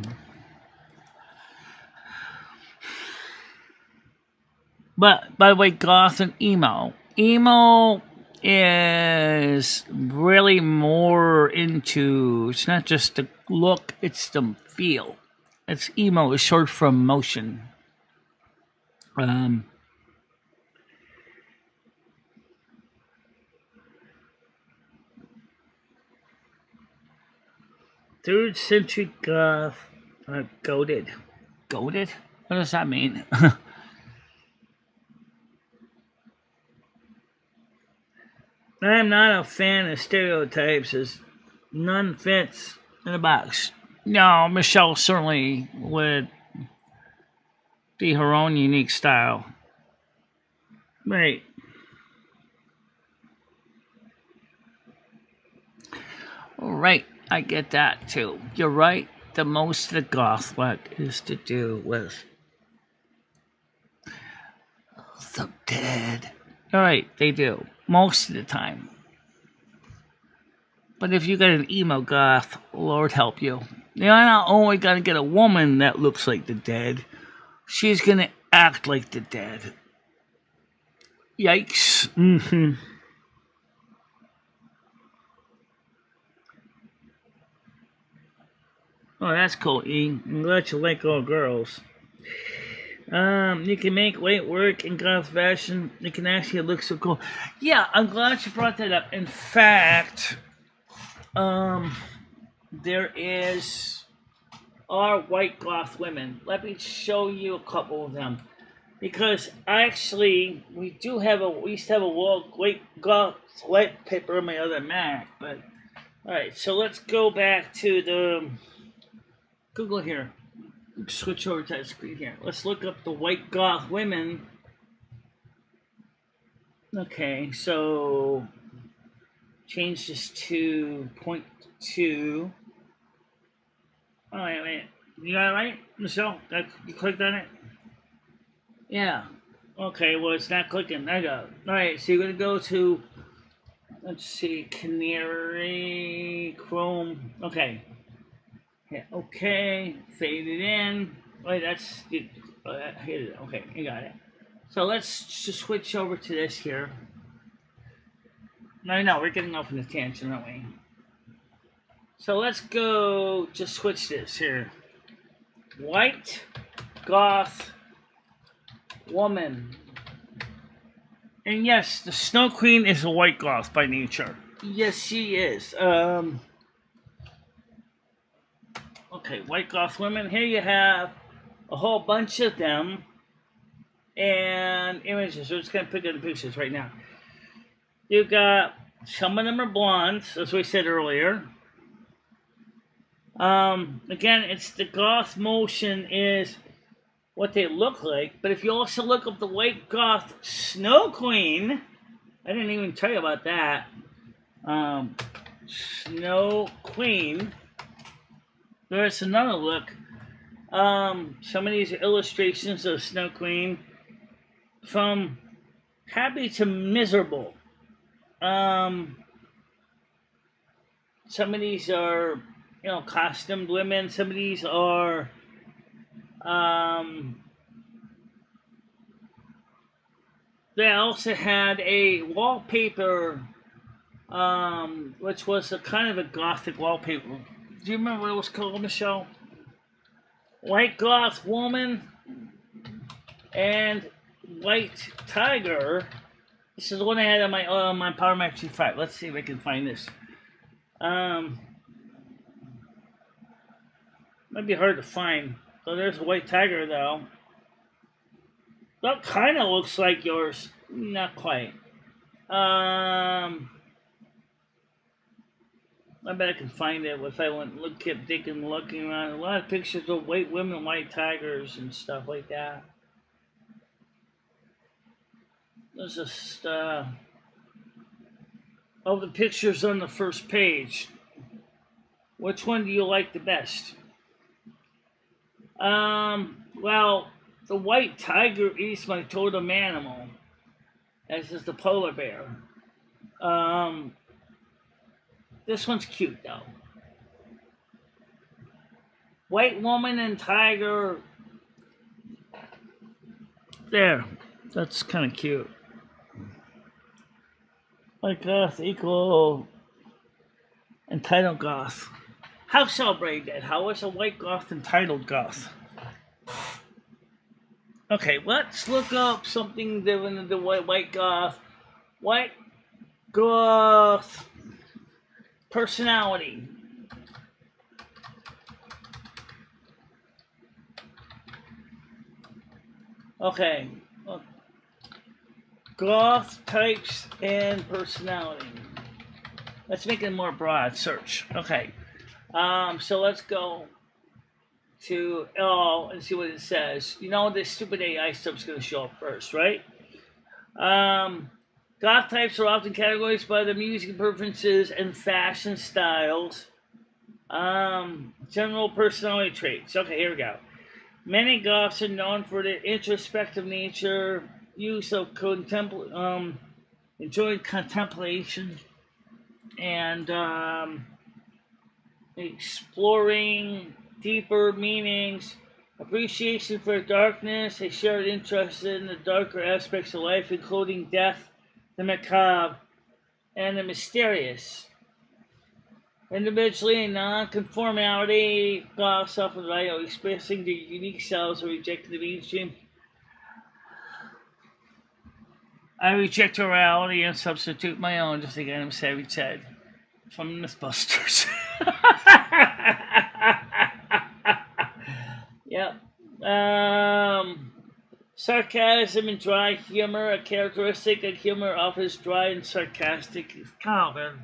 But, by the way, goth and emo. Emo is really more into, it's not just the look, it's the feel. It's emo is short for emotion. Third century goth, goated. Goated? What does that mean? I'm not a fan of stereotypes, as none fits in a box. No, Michelle certainly would be her own unique style. Right. Right, I get that too. You're right. The most of the goth look is to do with the dead. Alright, they do. Most of the time. But if you got an emo goth, Lord help you. You're not only gonna get a woman that looks like the dead, she's gonna act like the dead. Yikes. Oh, that's cool, E. I'm glad you like all girls. You can make light work in goth fashion. It can actually look so cool. Yeah, I'm glad you brought that up. In fact, there are white goth women. Let me show you a couple of them. Because actually, we used to have a white goth white paper on my other Mac. But, alright, so let's go back to the Google here. Switch over to the screen here. Let's look up the white goth women. Okay, so change this to 0.2. Oh, You got it right, Michelle? You clicked on it? Yeah. Okay, well, it's not clicking. There you go. All right, so you're going to go to, let's see, Canary, Chrome. Okay. Hit OK, fade it in. Wait, that's, hit it. Okay, you got it. So let's just switch over to this here. No, we're getting off on a tangent, aren't we? So let's go, just switch this here. White goth woman. And yes, the Snow Queen is a white goth by nature. Yes, she is. Okay, white goth women. Here you have a whole bunch of them. And images. We're just going to pick up the pictures right now. You got, some of them are blondes, as we said earlier. Again, it's the goth motion is what they look like. But if you also look up the white goth Snow Queen, I didn't even tell you about that. Snow Queen. There's another look. Some of these illustrations of Snow Queen from happy to miserable. Some of these are, costumed women. Some of these are, they also had a wallpaper, which was a kind of a gothic wallpaper. Do you remember what it was called, Michelle? White Goth Woman and White Tiger. This is the one I had on my Power Mac G5. Let's see if I can find this. Might be hard to find. So there's a White Tiger, though. That kind of looks like yours. Not quite. I bet I can find it if I kept digging, looking around. A lot of pictures of white women, white tigers, and stuff like that. There's just of the pictures on the first page. Which one do you like the best? Well, the white tiger is my totem animal, as is the polar bear. This one's cute though. White woman and tiger. There, that's kind of cute. White goth equal entitled goth. How celebrate that? How is a white goth entitled goth? Okay, let's look up something different than the white goth. White goth personality. Okay. Goth types and personality. Let's make it a more broad search. Okay. So let's go to L and see what it says. This stupid AI stuff's going to show up first, right? Goth types are often categorized by their music preferences and fashion styles. General personality traits. Okay, here we go. Many goths are known for their introspective nature, use of enjoying contemplation, and exploring deeper meanings, appreciation for darkness, a shared interest in the darker aspects of life, including death, the macabre, and the mysterious. Individually, non-conformity, goths often write of expressing their unique selves or rejecting the mainstream. I reject reality and substitute my own, just like Adam Savage said from Mythbusters. Yep. Sarcasm and dry humor. A characteristic of humor offers dry and sarcastic comment.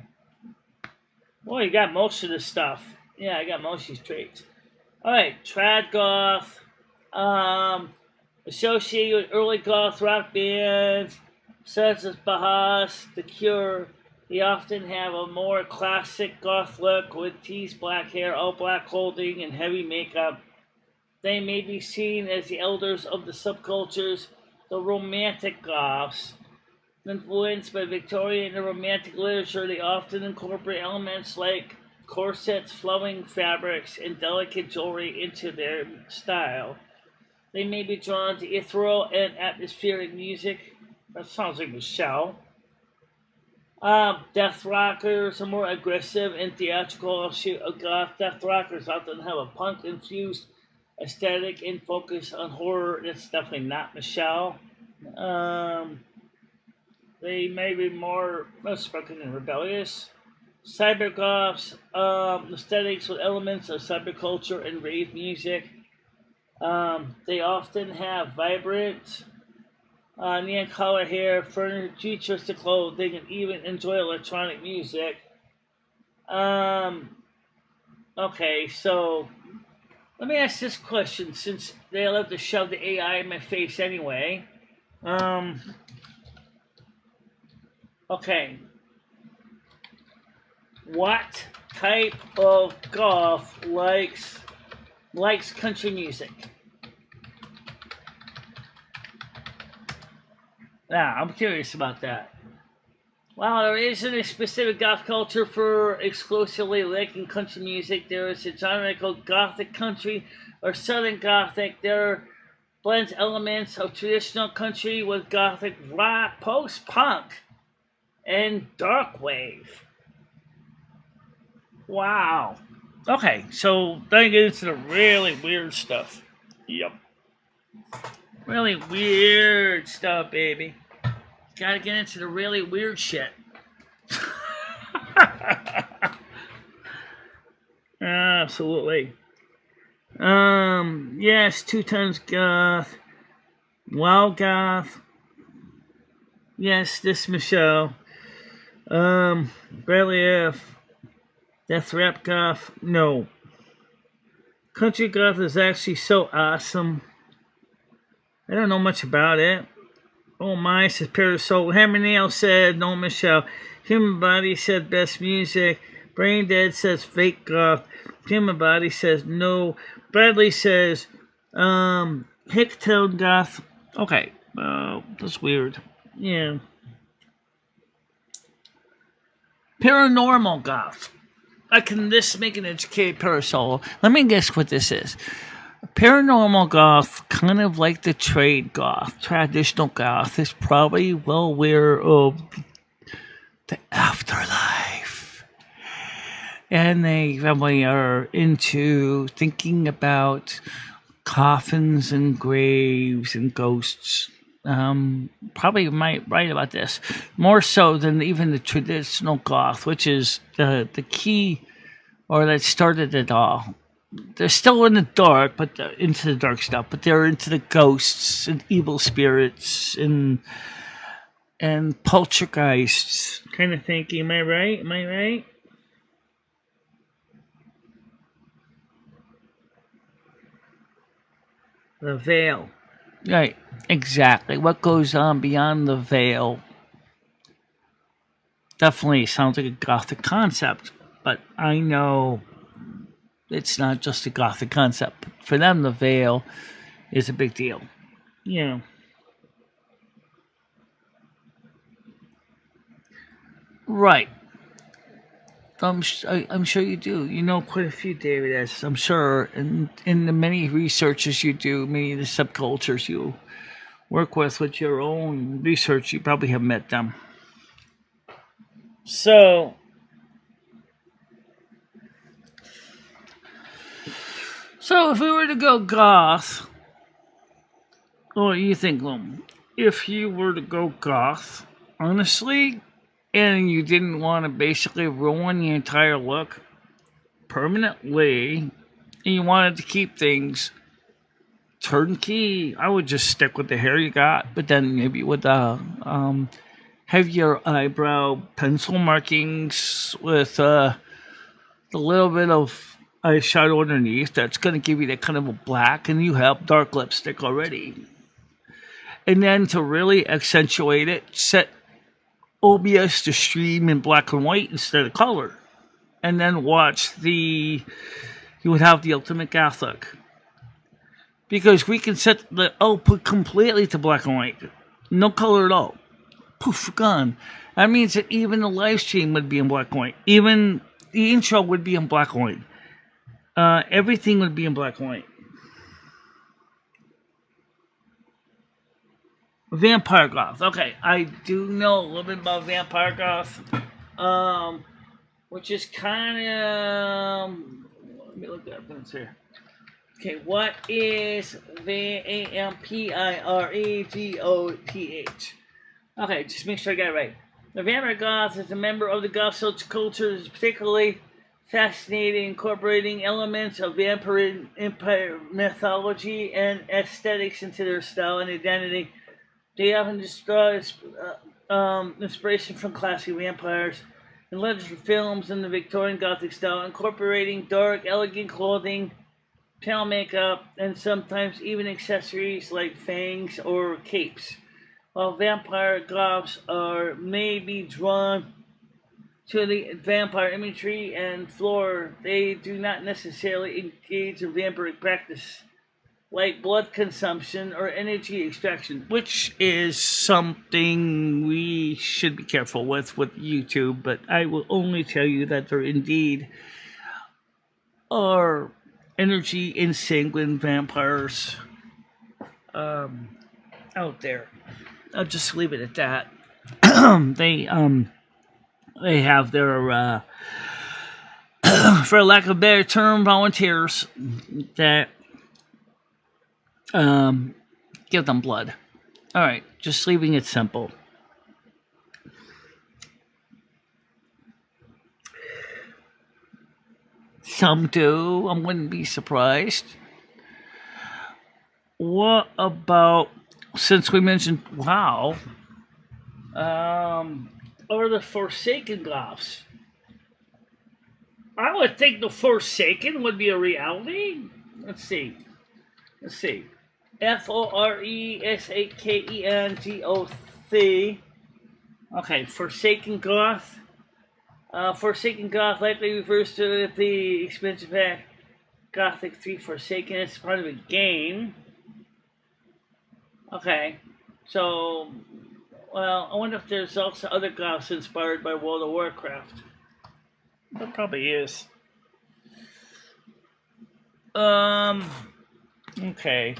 Well, you got most of this stuff. Yeah, I got most of these traits. Alright, trad goth. Associated with early goth rock bands such as Bahas, The Cure. They often have a more classic goth look with teased black hair, all black clothing, and heavy makeup. They may be seen as the elders of the subcultures, the Romantic Goths. Influenced by Victorian and Romantic literature, they often incorporate elements like corsets, flowing fabrics, and delicate jewelry into their style. They may be drawn to ethereal and atmospheric music. That sounds like Michelle. Death rockers are more aggressive and theatrical offshoot of goth. Death rockers often have a punk-infused aesthetic and focus on horror. That's definitely not Michelle. They may be more outspoken and rebellious. Cybergoths, aesthetics with elements of cyberculture and rave music. They often have vibrant, neon color hair, futuristic clothing, and even enjoy electronic music. Okay, so let me ask this question since they love to shove the AI in my face anyway. Okay. What type of goth likes country music? Yeah, I'm curious about that. While there isn't a specific goth culture for exclusively liking country music, there is a genre called gothic country or southern gothic. There blends elements of traditional country with gothic rock, post-punk, and dark wave. Wow. Okay, so then I get into the really weird stuff. Yep. Really weird stuff, baby. Gotta get into the really weird shit. Absolutely. Yes, 2 tons goth. Wild goth. Yes, this Michelle. Barely F. Death rap goth. No. Country goth is actually so awesome. I don't know much about it. Oh my, says Parasol. Hammer Nail said no, Michelle. Human Body said best music. Brain Dead says fake goth. Human Body says no. Bradley says Hicktown goth. Okay, that's weird. Yeah. Paranormal goth. I can this make an educated Parasol. Let me guess what this is. Paranormal goth, kind of like the trade goth, traditional goth, is probably well aware of the afterlife. And they probably are into thinking about coffins and graves and ghosts. Probably might write about this more so than even the traditional goth, which is the key or that started it all. They're still in the dark, but into the dark stuff. But they're into the ghosts and evil spirits and poltergeists kind of thinking. Am I right? Am I right? The veil. Right, exactly. What goes on beyond the veil definitely sounds like a gothic concept, but I know it's not just a gothic concept. For them, the veil is a big deal. Yeah. Right. I'm sure you do. You know quite a few, David, as I'm sure. In the many researches you do, many of the subcultures you work with your own research, you probably have met them. So if we were to go goth, what do you think, Lum? If you were to go goth, honestly, and you didn't want to basically ruin the entire look permanently, and you wanted to keep things turnkey, I would just stick with the hair you got, but then maybe with have your eyebrow pencil markings with a little bit of eyeshadow underneath. That's going to give you that kind of a black, and you have dark lipstick already. And then to really accentuate it, set OBS to stream in black and white instead of color. And then you would have the ultimate goth look. because we can set the output completely to black and white, no color at all. Poof, gone. That means that even the live stream would be in black and white. Even the intro would be in black and white. Everything would be in black and white. Vampire Goth. Okay, I do know a little bit about Vampire Goth, which is kind of. Let me look at this here. Okay, what is VampireGoth? Okay, just make sure I got it right. The Vampire Goth is a member of the Goth culture, is particularly fascinating, incorporating elements of vampire mythology and aesthetics into their style and identity. They often draw inspiration from classic vampires and literature, films in the Victorian Gothic style, incorporating dark, elegant clothing, pale makeup, and sometimes even accessories like fangs or capes. While vampire goths may be drawn to the vampire imagery and lore, they do not necessarily engage in vampiric practice like blood consumption or energy extraction, which is something we should be careful with YouTube, but I will only tell you that there indeed are energy ensanguined vampires out there. I'll just leave it at that. They have their for lack of a better term, volunteers that give them blood. All right, just leaving it simple. Some do. I wouldn't be surprised. What about, since we mentioned WoW, or the Forsaken Goths? I would think the Forsaken would be a reality. Let's see. FORESAKENGOTH. Okay, Forsaken Goth. Forsaken Goth likely refers to the expansion pack Gothic 3 Forsaken. It's part of a game. Okay, so, well, I wonder if there's also other Goths inspired by World of Warcraft. There probably is. Okay.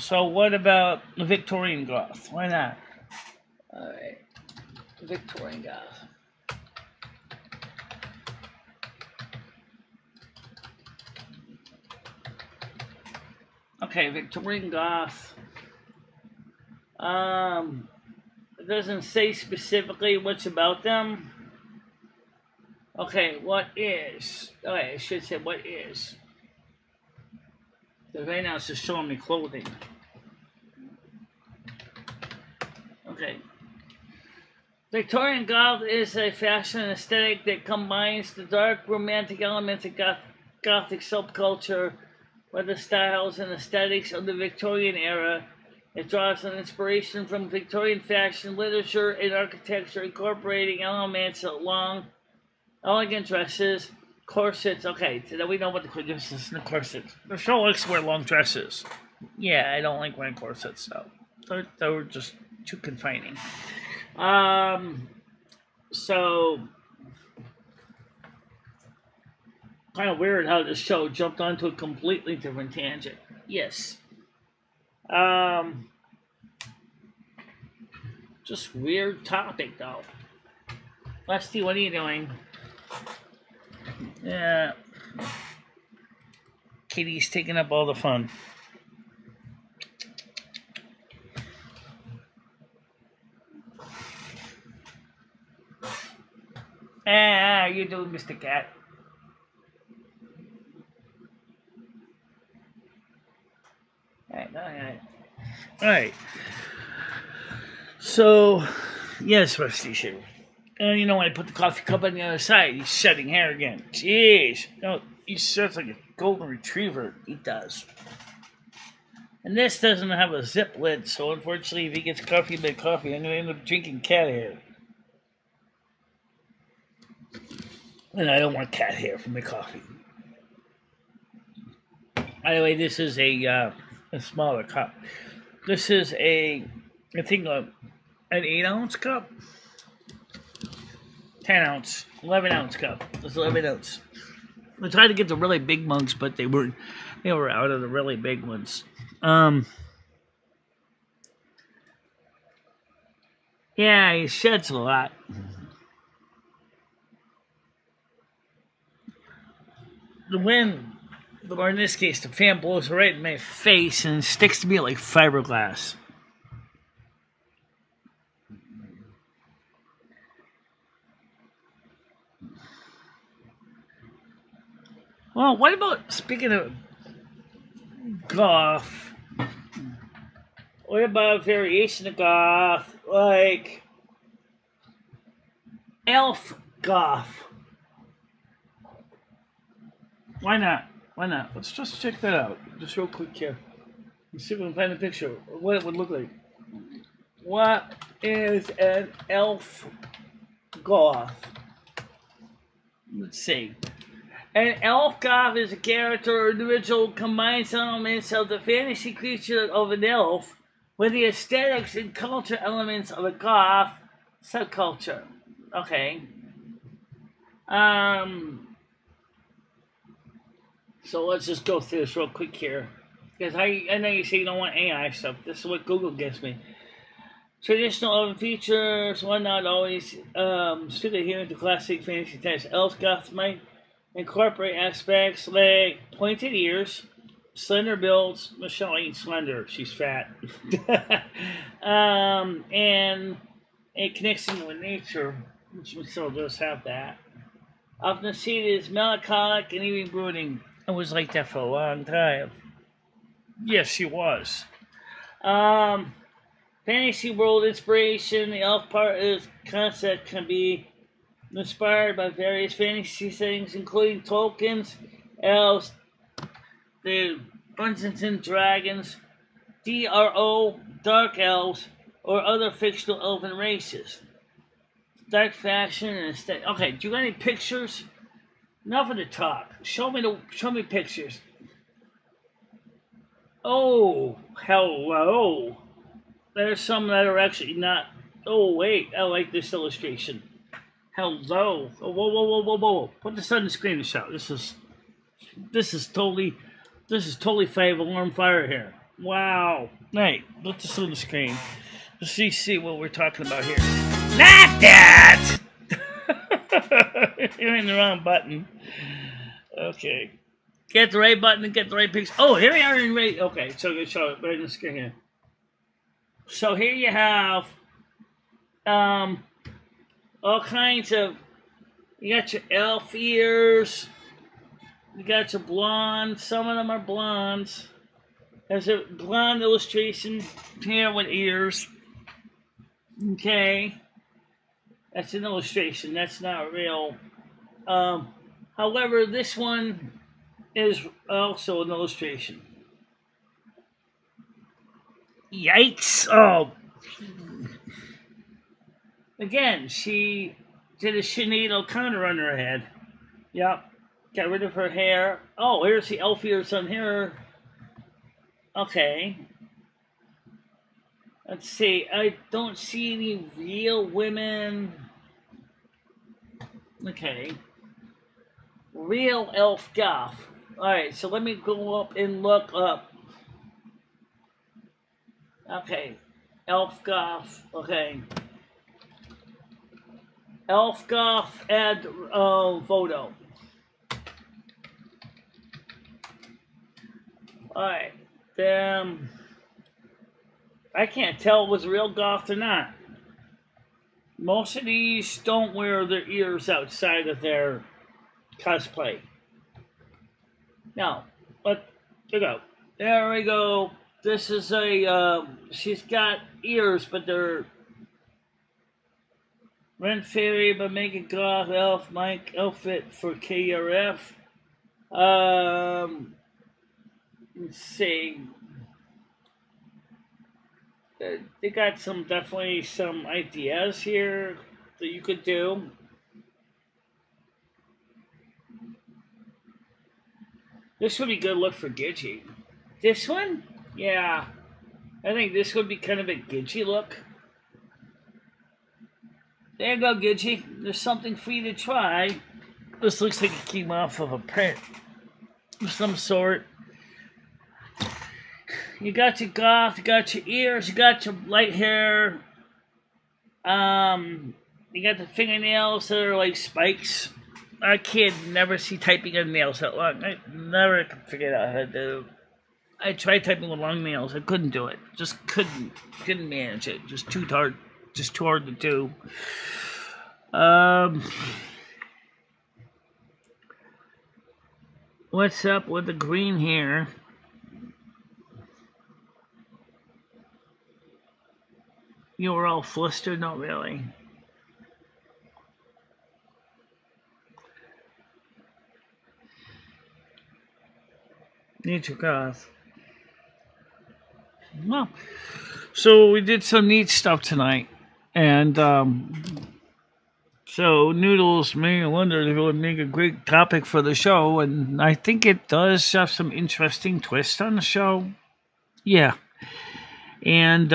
So what about the Victorian Goth? Why not? Alright. Victorian Goth. Okay, Victorian Goth. It doesn't say specifically what's about them. Okay, what is? Okay, I should say what is. Because right now it's just showing me clothing. Okay. Victorian Goth is a fashion aesthetic that combines the dark romantic elements of Gothic subculture with the styles and aesthetics of the Victorian era. It draws an inspiration from Victorian fashion, literature, and architecture, incorporating elements of long, elegant dresses, corsets. Okay, so now we know what the dresses and the corsets. The show likes to wear long dresses. Yeah, I don't like wearing corsets, though. They're just too confining. So kind of weird how this show jumped onto a completely different tangent. Yes. Just weird topic though. Rusty, what are you doing? Yeah. Katie's taking up all the fun. How you doing, Mr. Cat? Alright. So, yes, Rusty Shoe. And you know, when I put the coffee cup on the other side, he's shedding hair again. Jeez. You know, he sheds like a golden retriever. He does. And this doesn't have a zip lid, so unfortunately, if he gets coffee by coffee, I'm going to end up drinking cat hair. And I don't want cat hair for my coffee. By the way, this is a smaller cup. This is I think, an 8-ounce cup, 10-ounce, 11-ounce cup. It's 11 ounce. I tried to get the really big mugs, but they were out of the really big ones. Yeah, he sheds a lot. The wind, or in this case, the fan blows right in my face and sticks to me like fiberglass. Well, what about, speaking of golf, what about a variation of golf, like elf golf? Why not? Why not? Let's just check that out, just real quick here. Let's see if we can find a picture of what it would look like. What is an elf golf? Let's see. An elf goth is a character or individual who combines elements of the fantasy creature of an elf with the aesthetics and culture elements of a goth subculture. Okay. So let's just go through this real quick here. Because I know you say you don't want AI stuff. This is what Google gives me. Traditional elven features, one not always strictly adhering to classic fantasy types. Elf goths might incorporate aspects like pointed ears, slender builds. Michelle ain't slender; she's fat. And it connects into nature, which Michelle does have that. Often seen as melancholic and even brooding. It was like that for a long time. Yes, she was. Fantasy world inspiration. The elf part of the concept can be inspired by various fantasy settings, including Tolkien's elves, the Dungeons and Dragons, DRO, Dark Elves, or other fictional elven races. Dark fashion and aesthetic. Okay, do you got any pictures? Enough of the talk. Show me pictures. Oh, hello. There's some that are actually not. Oh wait, I like this illustration. Hello. Oh, whoa. Put this on the screen to show. This is totally 5-alarm fire here. Wow. Hey, put this on the screen. Let's see what we're talking about here. Not that! You're in the wrong button. Okay. Get the right button and get the right picture. Oh, here we are in right. Okay, so I'm going to show it right on the screen here. So here you have all kinds of, you got your elf ears, you got your blonde, some of them are blondes. There's a blonde illustration here with ears. Okay. That's an illustration, that's not real. However, this one is also an illustration. Yikes! Oh. Again, she did a Sinead O'Connor on her head. Yep. Got rid of her hair. Oh, here's the elf ears on here. Okay. Let's see. I don't see any real women. Okay. Real elf goth. Alright, so let me go up and look up. Okay. Elf goth. Okay. Elf goth add photo. Alright. I can't tell if it was real goth or not. Most of these don't wear their ears outside of their cosplay. Now, let's go. There we go. This is she's got ears, but they're Rent Fairy, but make a goth elf Mike outfit for KRF. Let's see. They got definitely some ideas here that you could do. This would be a good look for Gidgey. This one? Yeah. I think this would be kind of a Gidgey look. There you go, Gidgey. There's something for you to try. This looks like it came off of a print of some sort. You got your goth, you got your ears, you got your light hair. You got the fingernails that are like spikes. I can't never see typing on nails that long. I never could figure out how to do. I tried typing with long nails. I couldn't do it. Just couldn't manage it. Just too hard. Just too hard to do. What's up with the green here? You were all flustered? Not really. Nature goth. Well, so we did some neat stuff tonight, and so Noodles made me wonder if it would make a great topic for the show, and I think it does have some interesting twists on the show. Yeah, and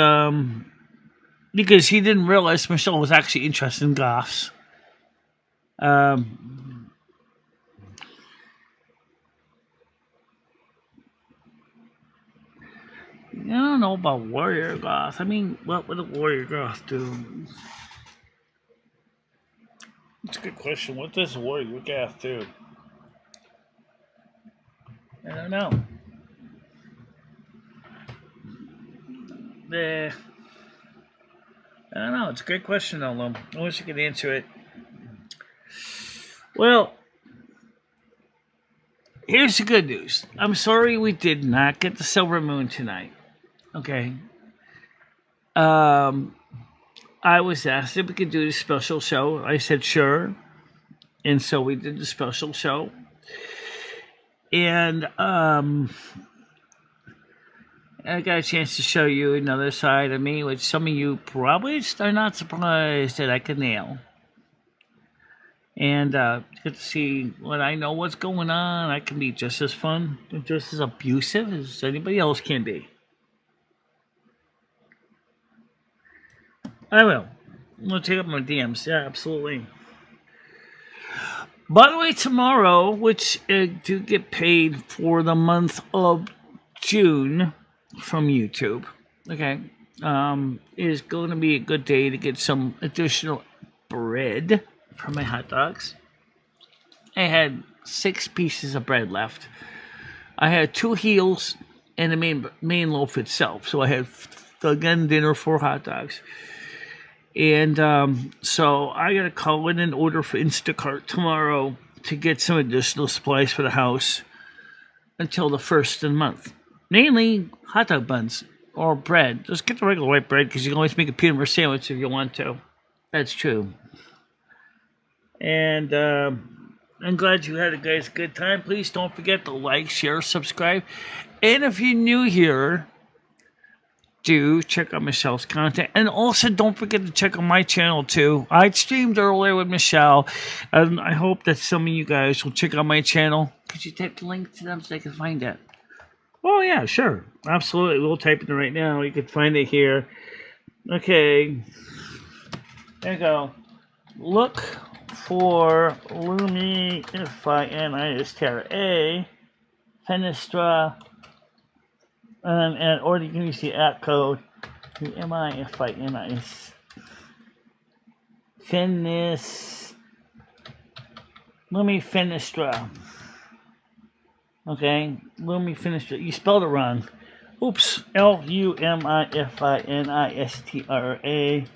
because he didn't realize Michelle was actually interested in goths. I don't know about warrior goth. I mean, what would a warrior goth do? That's a good question. What does a warrior goth do? I don't know. I don't know. It's a great question, though. I wish I could answer it. Well, here's the good news. I'm sorry we did not get the Silver Moon tonight. Okay. I was asked if we could do the special show. I said sure. And so we did the special show. And I got a chance to show you another side of me, which some of you probably are not surprised that I could nail. And get to see what I know what's going on. I can be just as fun and just as abusive as anybody else can be. I will. I'm going to take up my DMs. Yeah, absolutely. By the way, tomorrow, which do get paid for the month of June from YouTube, okay, is going to be a good day to get some additional bread for my hot dogs. I had 6 pieces of bread left. I had 2 heels and the main loaf itself. So I had, again, dinner 4 hot dogs. And so I got to call in an order for Instacart tomorrow to get some additional supplies for the house until the first of the month. Mainly hot dog buns or bread. Just get the regular white bread because you can always make a peanut butter sandwich if you want to. That's true. And I'm glad you had a good time. Please don't forget to like, share, subscribe. And if you're new here, do check out Michelle's content. And also don't forget to check out my channel too. I streamed earlier with Michelle. And I hope that some of you guys will check out my channel. Could you type the link to them so they can find it? Oh yeah, sure. Absolutely. We'll type it in right now. You can find it here. Okay. There you go. Look for Lumi Finistra Fenistra. Or you can use the app code MIFINIS Lumi Finistra. Okay, Lumi Finistra. You spelled it wrong. Oops. LUMIFINISTRA.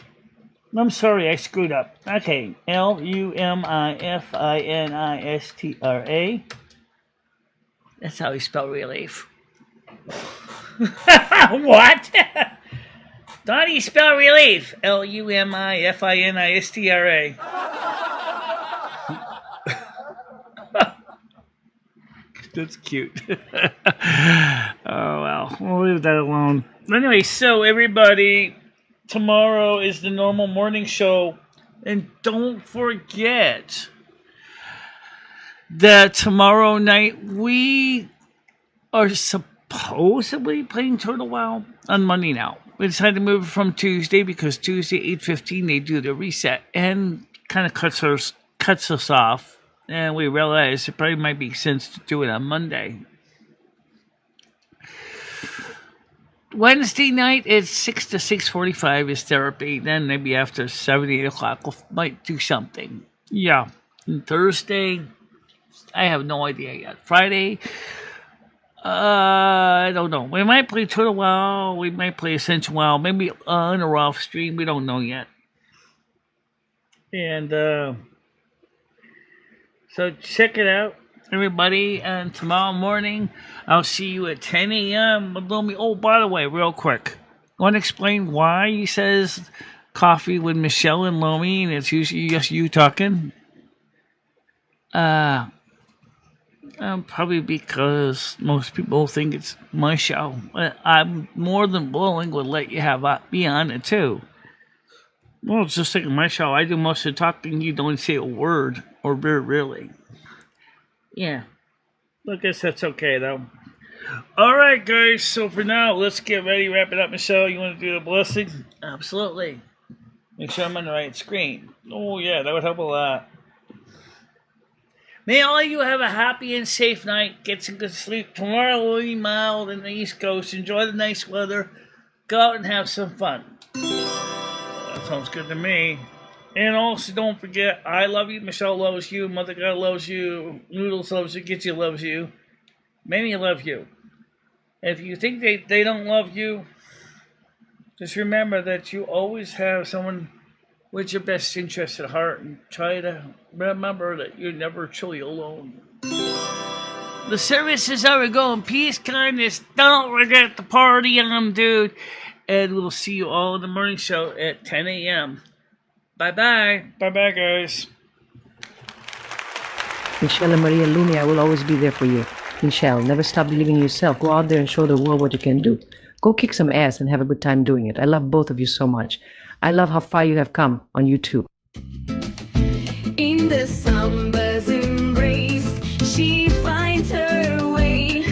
I'm sorry, I screwed up. Okay, LUMIFINISTRA. That's how you spell relief. What? How do you spell relief? LUMIFINISTRA. That's cute. Oh, well. We'll leave that alone. Anyway, so everybody, tomorrow is the normal morning show. And don't forget that tomorrow night we are supposedly playing Turtle Wow on Monday now. We decided to move it from Tuesday because Tuesday 8:15 they do the reset and kind of cuts us off. And we realized it probably might make sense to do it on Monday. Wednesday night it's 6 to 6:45 is therapy. Then maybe after 7, 8 o'clock we might do something. Yeah. And Thursday, I have no idea yet. Friday, I don't know. We might play Turtle Wow. We might play Essential Wow. Maybe on or off stream. We don't know yet. And so check it out, everybody. And tomorrow morning, I'll see you at 10 a.m. Oh, by the way, real quick. Want to explain why he says coffee with Michelle and Lomi and it's usually just you talking? Probably because most people think it's my show. I'm more than willing to let you have me on it too. Well, it's just like my show. I do most of the talking. You don't say a word, or really. Yeah. I guess that's okay though. All right, guys. So for now, let's get ready. Wrap it up, Michelle. You want to do the blessing? Absolutely. Make sure I'm on the right screen. Oh yeah, that would help a lot. May all of you have a happy and safe night. Get some good sleep. Tomorrow will be mild in the East Coast. Enjoy the nice weather. Go out and have some fun. That sounds good to me. And also, don't forget, I love you. Michelle loves you. Mother God loves you. Noodles loves you. Gitchy loves you. Many love you. If you think they don't love you, just remember that you always have someone with your best interest at heart, and try to remember that you're never truly alone. The services are going. Peace, kindness. Don't forget the party on, dude. And we'll see you all in the morning show at 10 a.m. Bye-bye. Bye-bye, guys. MicheleMarieDalene, I will always be there for you. Michelle, never stop believing in yourself. Go out there and show the world what you can do. Go kick some ass and have a good time doing it. I love both of you so much. I love how far you have come on YouTube. In the summer's embrace, she finds her way.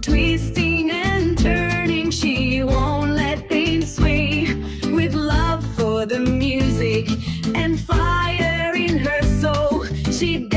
Twisting and turning, she won't let things sway. With love for the music and fire in her soul, she